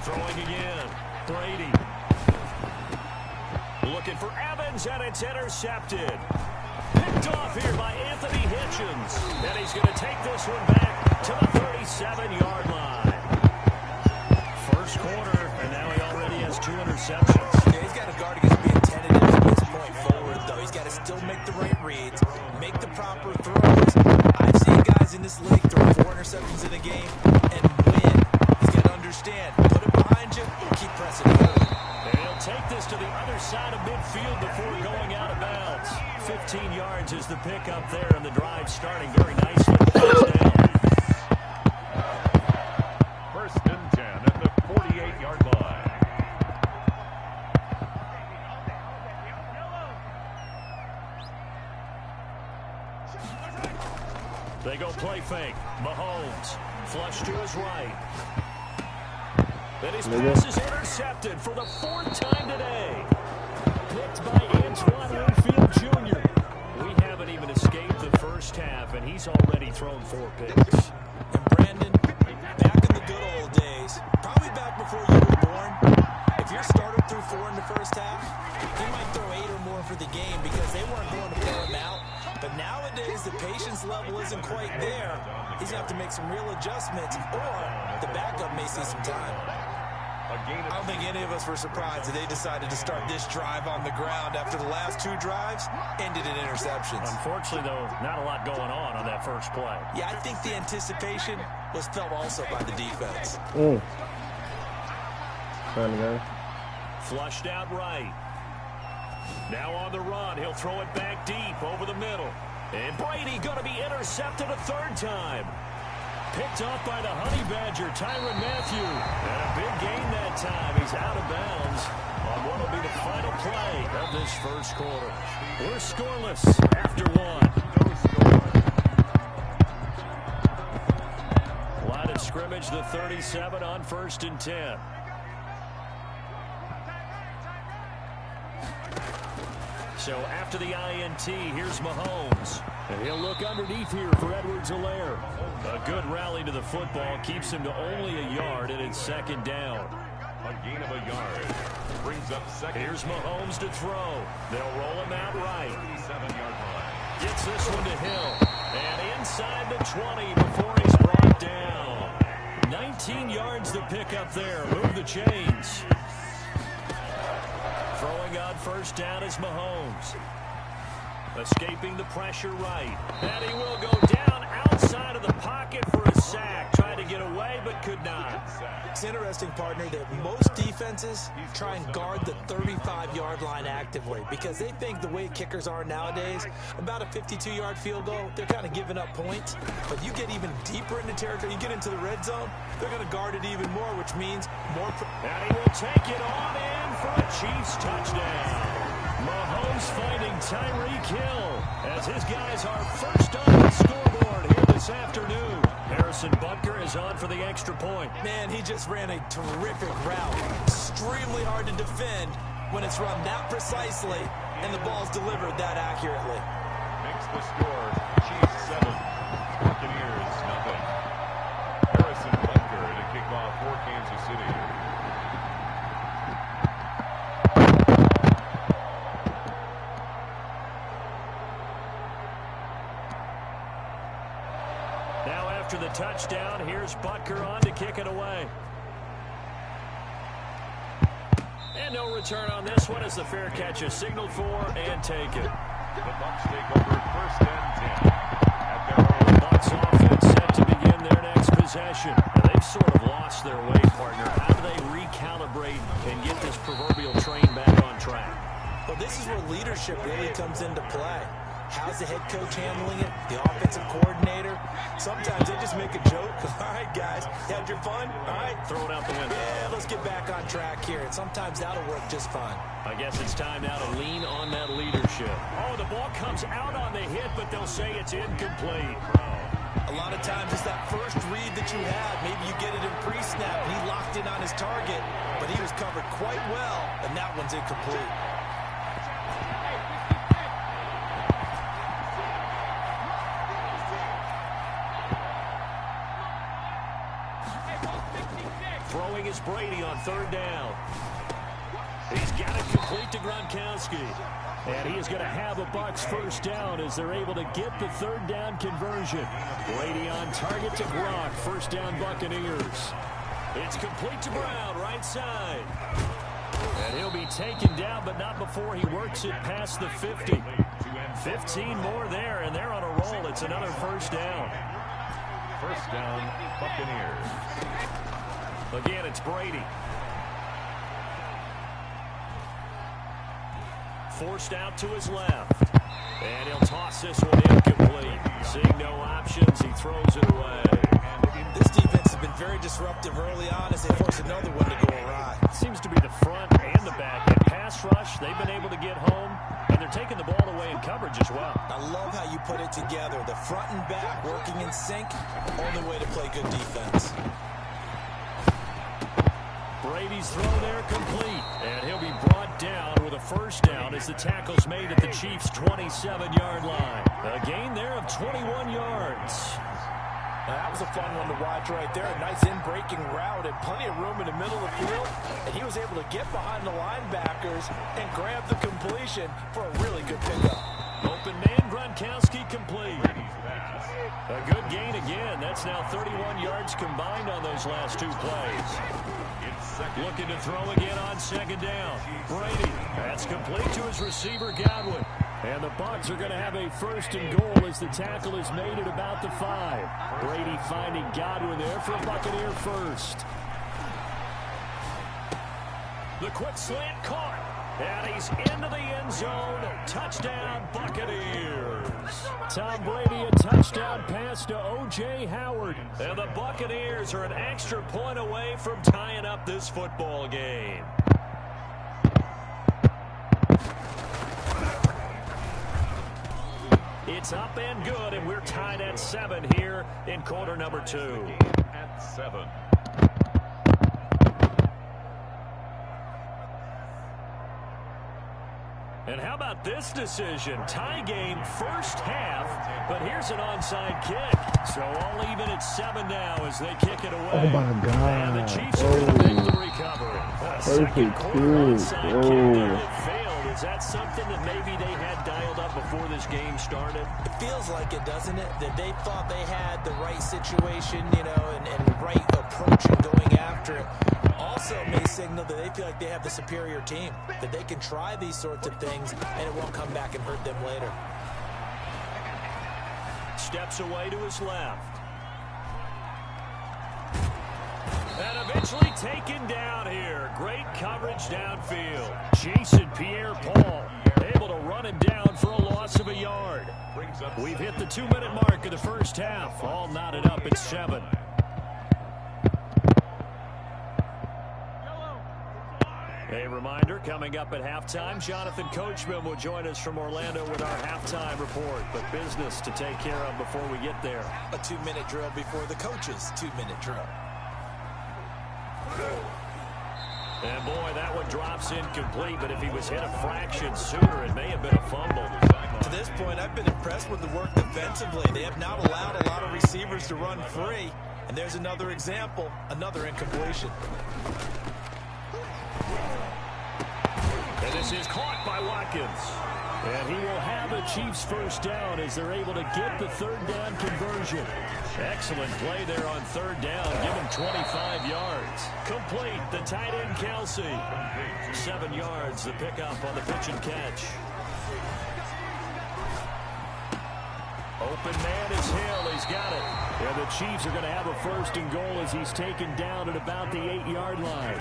Throwing again. Brady. Looking for Evans, and it's intercepted. Picked off here by Anthony Hitchens. And he's going to take this one back to the 37-yard line. First quarter, and now he already has 2 interceptions. Yeah, he's got to guard against being tentative from this point forward, though. He's got to still make the right reads, make the proper throws. I've seen guys in this league throw 4 interceptions in a game and win. He's got to understand, put it behind you, keep pressing it. And he'll take this to the other side of midfield before going out of bounds. 15 yards is the pickup there, and the drive starting very nicely. First down. 1st and 10 at the 48-yard line. They go play fake. Mahomes. Flush to his right. And his pass is intercepted for the 4th time today. Picked by Antoine Winfield Jr. We haven't even escaped the first half, and he's already thrown 4 picks. And Brandon, back in the good old days, probably back before you were born, if your starter threw 4 in the first half, he might throw 8 or more for the game because they weren't going to throw him out. But nowadays, the patience level isn't quite there. He's going to have to make some real adjustments, or the backup may see some time. I don't think any of us were surprised that they decided to start this drive on the ground after the last 2 drives ended in interceptions. Unfortunately, though, not a lot going on that first play. Yeah, I think the anticipation was felt also by the defense. Flushed out right. Now on the run, he'll throw it back deep over the middle. And Brady going to be intercepted a 3rd time. Picked off by the Honey Badger, Tyrann Mathieu. And a big gain that time. He's out of bounds on what will be the final play of this first quarter. We're scoreless after 1. Line of scrimmage, the 37 on 1st and 10. So after the INT, here's Mahomes. And he'll look underneath here for Edwards-Helaire. A good rally to the football keeps him to only a yard, and it's 2nd down. A gain of a yard. Brings up 2nd. Here's Mahomes to throw. They'll roll him out right. 37-yard line. Gets this one to Hill. And inside the 20 before he's brought down. 19 yards to pick up there. Move the chains. Throwing on 1st down is Mahomes. Escaping the pressure right. And he will go down outside. inside of the pocket for a sack. Tried to get away, but could not. It's interesting, partner, that most defenses try and guard the 35-yard line actively because they think the way kickers are nowadays, about a 52-yard field goal, they're kind of giving up points. But you get even deeper into territory, you get into the red zone, they're going to guard it even more, which means more. And he will take it on in for a Chiefs touchdown. Mahomes finding Tyreek Hill as his guys are first on the scoreboard here this afternoon. Harrison Butker is on for the extra point. Man, he just ran a terrific route. Extremely hard to defend when it's run that precisely and the ball's delivered that accurately. Makes the score Chiefs 7, Buccaneers nothing. Harrison Butker to kick off for Kansas City. Now after the touchdown, here's Butker on to kick it away. And no return on this one as the fair catch is signaled for and taken. The Bucs take over first and 10 at their own. Bucs offense set to begin their next possession. Now, they've sort of lost their way, partner. How do they recalibrate and get this proverbial train back on track? Well, this is where leadership really comes into play. How's the head coach handling it? The offensive coordinator? Sometimes they just make a joke. All right, guys, you had your fun? All right. Throw it out the window. Yeah, let's get back on track here. And sometimes that'll work just fine. I guess it's time now to lean on that leadership. Oh, the ball comes out on the hit, but they'll say it's incomplete. A lot of times it's that first read that you had. Maybe you get it in pre-snap. He locked in on his target, but he was covered quite well, and that one's incomplete. Throwing is Brady on third down. He's got it complete to Gronkowski. And he is going to have a Bucs first down as they're able to get the third down conversion. Brady on target to Gronk. First down Buccaneers. It's complete to Brown, right side. And he'll be taken down, but not before he works it past the 50. 15 more there, and they're on a roll. It's another first down. First down, Buccaneers. Again, it's Brady. Forced out to his left. And he'll toss this one incomplete. Seeing no options, he throws it away. This defense has been very disruptive early on as they force another one to go awry. It seems to be the front and the back. In pass rush, they've been able to get home, and they're taking the ball away in coverage as well. I love how you put it together. The front and back working in sync. Only way to play good defense. Brady's throw there complete, and he'll be brought down with a first down as the tackle's made at the Chiefs' 27-yard line. A gain there of 21 yards. Now, that was a fun one to watch right there. A nice in-breaking route and plenty of room in the middle of the field, and he was able to get behind the linebackers and grab the completion for a really good pickup. Open man, Gronkowski complete. A good gain again. That's now 31 yards combined on those last two plays. Looking to throw again on second down. Brady, that's complete to his receiver, Godwin. And the Bucs are going to have a first and goal as the tackle is made at about the 5. Brady finding Godwin there for a Buccaneer first. The quick slant caught. And he's into the end zone. Touchdown, Buccaneers. Tom Brady, a touchdown pass to O.J. Howard. And the Buccaneers are an extra point away from tying up this football game. It's up and good, and we're tied at 7 here in quarter number 2. At 7. And how about this decision? Tie game first half, but here's an onside kick. So all even at 7 now as they kick it away. Oh, my God. And the Chiefs are going to make the recovery. A second quarter onside kick, and it failed. Is that something that maybe they had dialed up before this game started? It feels like it, doesn't it? That they thought they had the right situation, you know, and right approach in going after it. Also may signal that they feel like they have the superior team, that they can try these sorts of things and it won't come back and hurt them later. steps away to his left. And eventually taken down here. Great coverage downfield. Jason Pierre-Paul able to run him down for a loss of a yard. We've hit the 2-minute mark of the first half. All knotted up at 7. A reminder, coming up at halftime, Jonathan Coachman will join us from Orlando with our halftime report. But business to take care of before we get there. A 2-minute drill before the coach's 2-minute drill. And boy, that one drops incomplete, but if he was hit a fraction sooner, it may have been a fumble. To this point, I've been impressed with the work defensively. They have not allowed a lot of receivers to run free. And there's another example, another incompletion. And this is caught by Watkins. And he will have a Chiefs first down as they're able to get the third down conversion. Excellent play there on third down. Give him 25 yards. Complete. The tight end, Kelsey. 7 yards, the pickup on the pitch and catch. Open man is Hill. He's got it. And the Chiefs are going to have a first and goal as he's taken down at about the 8-yard line.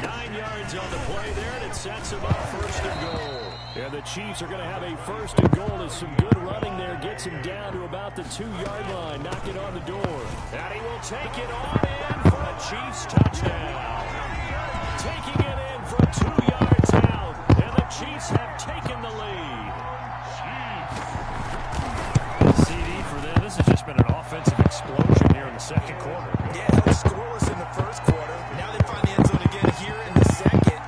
9 yards on the play there, and it sets him up first and goal. And the Chiefs are going to have a first and goal as some good running there gets him down to about the 2-yard line, knocking on the door. And he will take it on in for a Chiefs touchdown. Taking it in for a 2 yards out, and the Chiefs have taken the lead. CD for them. This has just been an offensive explosion here in the second quarter. Yeah, they were scoreless in the first quarter. Now they find the end zone again here in the second.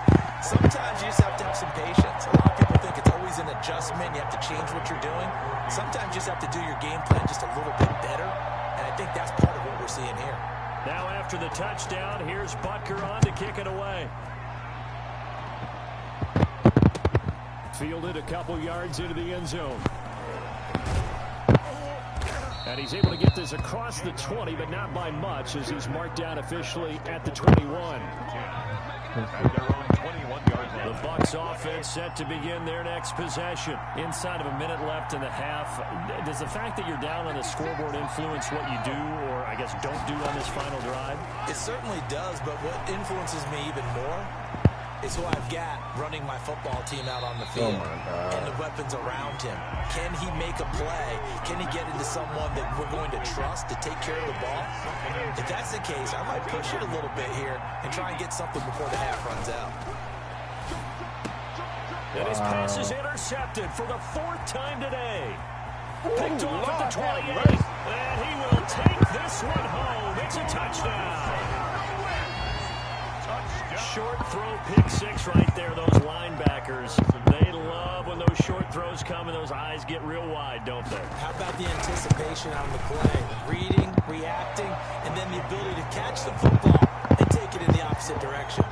Sometimes you just have to have some patience. A lot of people think it's always an adjustment. You have to change what you're doing. Sometimes you just have to do your game plan just a little bit better. And I think that's part of what we're seeing here. Now after the touchdown, here's Butker on to kick it away. Fielded a couple yards into the end zone. And he's able to get this across the 20, but not by much, as he's marked down officially at the 21. The Bucs offense set to begin their next possession. Inside of a minute left in the half. Does the fact that you're down on the scoreboard influence what you do, or I guess don't do on this final drive? It certainly does, but what influences me even more is who I've got running my football team out on the field and the weapons around him. Can he make a play? Can he get into someone that we're going to trust to take care of the ball? If that's the case, I might push it a little bit here and try and get something before the half runs out. And his pass is intercepted for the 4th time today. Picked off at the 28. And he will take this one home. It's a touchdown. Short throw, pick 6 right there, those linebackers. They love when those short throws come and those eyes get real wide, don't they? How about the anticipation on the play? Reading, reacting, and then the ability to catch the football and take it in the opposite direction.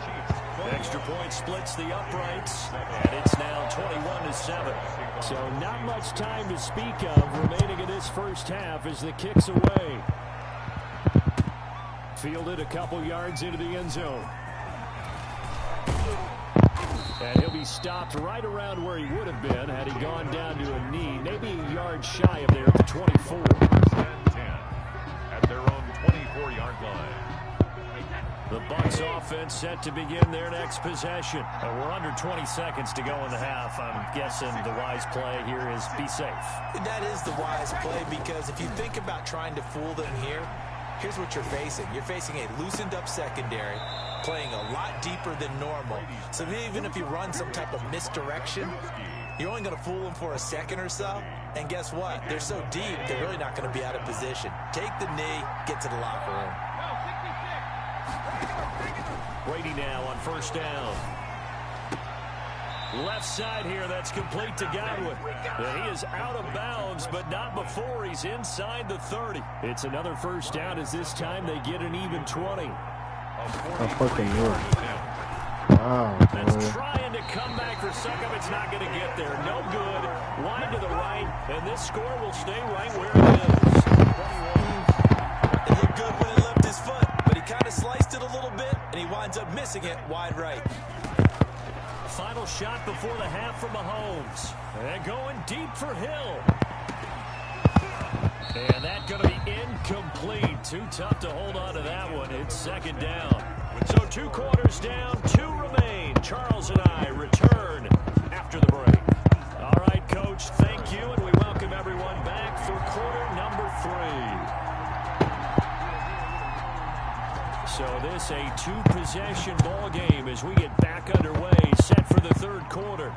Extra point splits the uprights, and it's now 21-7. So not much time to speak of remaining in this first half as the kick's away. Fielded a couple yards into the end zone. And he'll be stopped right around where he would have been had he gone down to a knee, maybe a yard shy of there at the 24. At their own 24-yard line. The Bucs offense set to begin their next possession. We're under 20 seconds to go in the half. I'm guessing the wise play here is be safe. That is the wise play, because if you think about trying to fool them here, here's what you're facing. You're facing a loosened up secondary, playing a lot deeper than normal. So even if you run some type of misdirection, you're only going to fool them for a second or so. And guess what? They're so deep, they're really not going to be out of position. Take the knee, get to the locker room. Brady now on first down. Left side here, that's complete to Godwin. He is out of bounds, but not before he's inside the 30. It's another first down as this time they get an even 20. I fucking knew it. Wow. That's trying to come back for Suckup. It's not going to get there. No good. Wide to the right, and this score will stay right where it is. It looked good when it left his foot, but he kind of sliced it a little bit, and he winds up missing it wide right. Final shot before the half from Mahomes. And going deep for Hill. And that's going to be incomplete. Too tough to hold on to that one. It's second down. So 2 quarters down, 2 remain. Charles and I return after the break. All right, Coach, thank you, and we welcome everyone back for quarter number 3. So this a 2-possession ball game as we get back underway, set for the third quarter.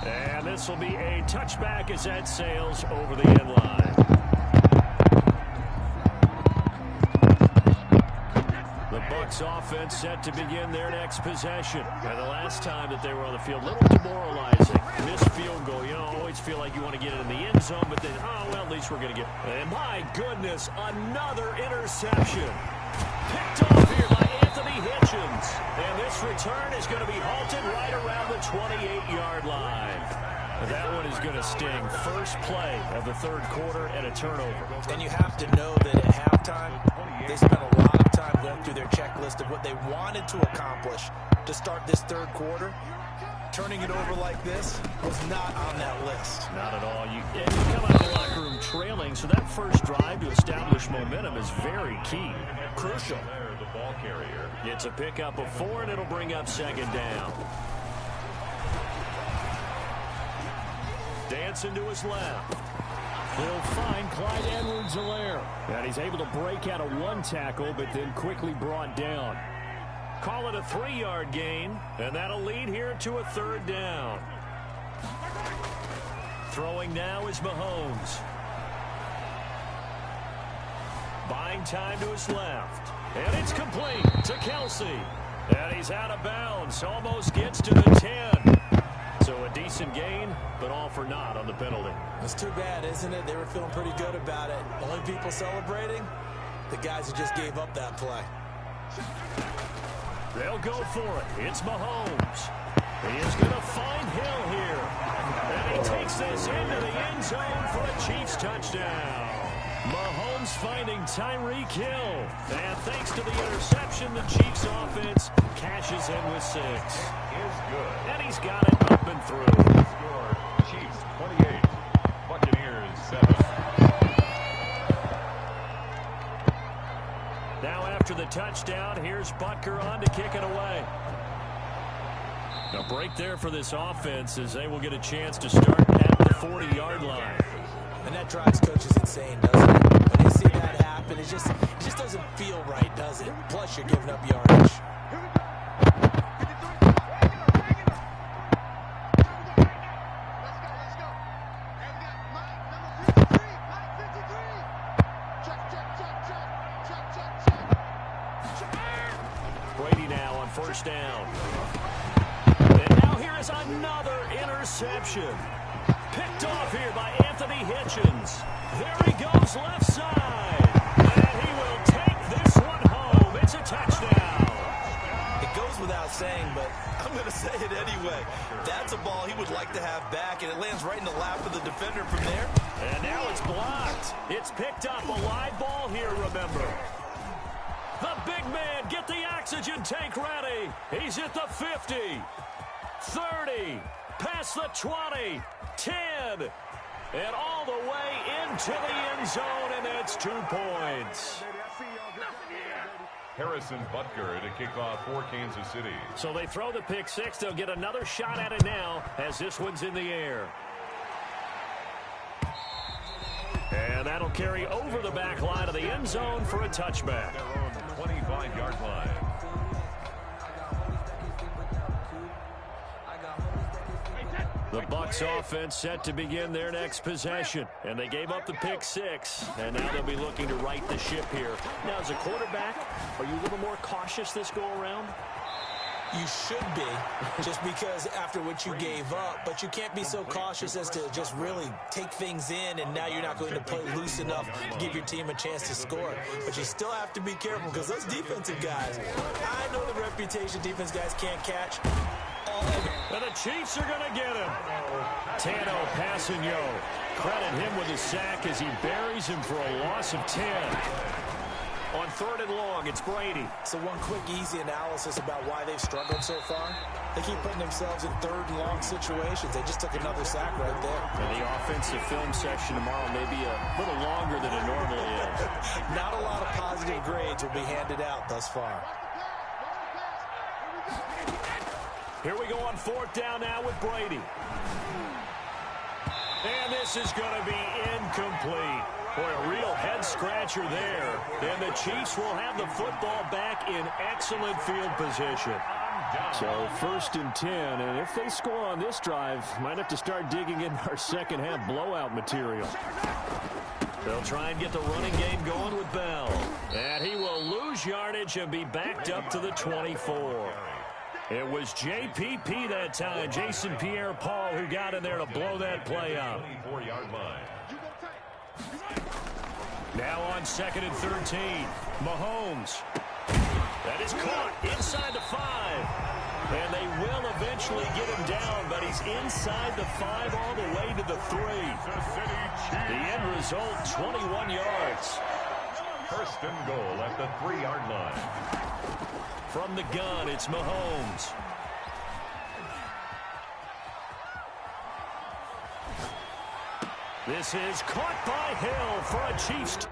And this will be a touchback as that sails over the end line. The Bucs offense set to begin their next possession. And the last time that they were on the field, a little demoralizing. Missed field goal. You know, always feel like you want to get it in the end zone, but then, oh, well, at least we're going to get. And my goodness, another interception. Picked off here by Anthony Hitchens. And this return is going to be halted right around the 28-yard line. That one is going to sting. First play of the third quarter and a turnover. And you have to know that at halftime, they spent a lot of time going through their checklist of what they wanted to accomplish to start this third quarter. Turning it over like this was not on that list. Not at all. You come out of the locker room trailing, so that first drive to establish momentum is very key. Crucial. The ball carrier. It's a pickup of 4, and it'll bring up second down. Dancing to his left. He'll find Clyde Edwards-Helaire. And he's able to break out of 1 tackle, but then quickly brought down. Call it a 3-yard gain, and that'll lead here to a third down. Throwing now is Mahomes. Buying time to his left. And it's complete to Kelsey. And he's out of bounds. Almost gets to the 10. So a decent gain, but all for naught on the penalty. It's too bad, isn't it? They were feeling pretty good about it. Only people celebrating, the guys who just gave up that play. They'll go for it. It's Mahomes. He is going to find Hill here. And he takes this into the end zone for a Chiefs touchdown. Mahomes finding Tyreek Hill. And thanks to the interception, the Chiefs offense cashes in with 6. Is good. And he's got it up and through. Score, Chiefs 28, Buccaneers 7. Now after the touchdown, here's Butker on to kick it away. A break there for this offense as they will get a chance to start at the 40-yard line. And that drives coaches insane, doesn't it? When they see that happen, it just doesn't feel right, does it? Plus, you're giving up yardage. Brady now on first down. And now here is another interception. Picked off here by Anthony Hitchens. There he goes left side. And he will take this one home. It's a touchdown. It goes without saying, but I'm going to say it anyway. That's a ball he would like to have back, and it lands right in the lap of the defender from there. And now it's blocked. It's picked up. A live ball here, remember. The big man, get the oxygen tank ready. He's at the 50, 30, past the 20, 10, and all the way into the end zone, and it's 2 points. Harrison Butker to kick off for Kansas City. So they throw the pick 6. They'll get another shot at it now as this one's in the air. And that'll carry over the back line of the end zone for a touchback. Their own 25-yard line. The Bucs offense set to begin their next possession. And they gave up the pick 6. And now they'll be looking to right the ship here. Now, as a quarterback, are you a little more cautious this go-around? You should be, just because after what you gave up, but you can't be so cautious as to just really take things in, and now you're not going to play loose enough to give your team a chance to score. But you still have to be careful because those defensive guys, I know the reputation defense guys can't catch. And the Chiefs are going to get him. Tano Passigno. Credit him with a sack as he buries him for a loss of 10. On 3rd and long, it's Brady. So one quick, easy analysis about why they've struggled so far. They keep putting themselves in 3rd and long situations. They just took another sack right there. And the offensive film session tomorrow may be a little longer than it normally is. Not a lot of positive grades will be handed out thus far. Here we go on 4th down now with Brady. And this is going to be incomplete. Boy, a real head-scratcher there. And the Chiefs will have the football back in excellent field position. So 1st and 10, and if they score on this drive, might have to start digging in our second half blowout material. They'll try and get the running game going with Bell. And he will lose yardage and be backed up to the 24. It was JPP that time, Jason Pierre-Paul, who got in there to blow that play up. 24-yard line. Now on 2nd and 13, Mahomes. That is caught inside the 5. And they will eventually get him down, but he's inside the 5 all the way to the 3. The end result, 21 yards. 1st and goal at the 3-yard line. From the gun, it's Mahomes. This is caught by Hill for a Chiefs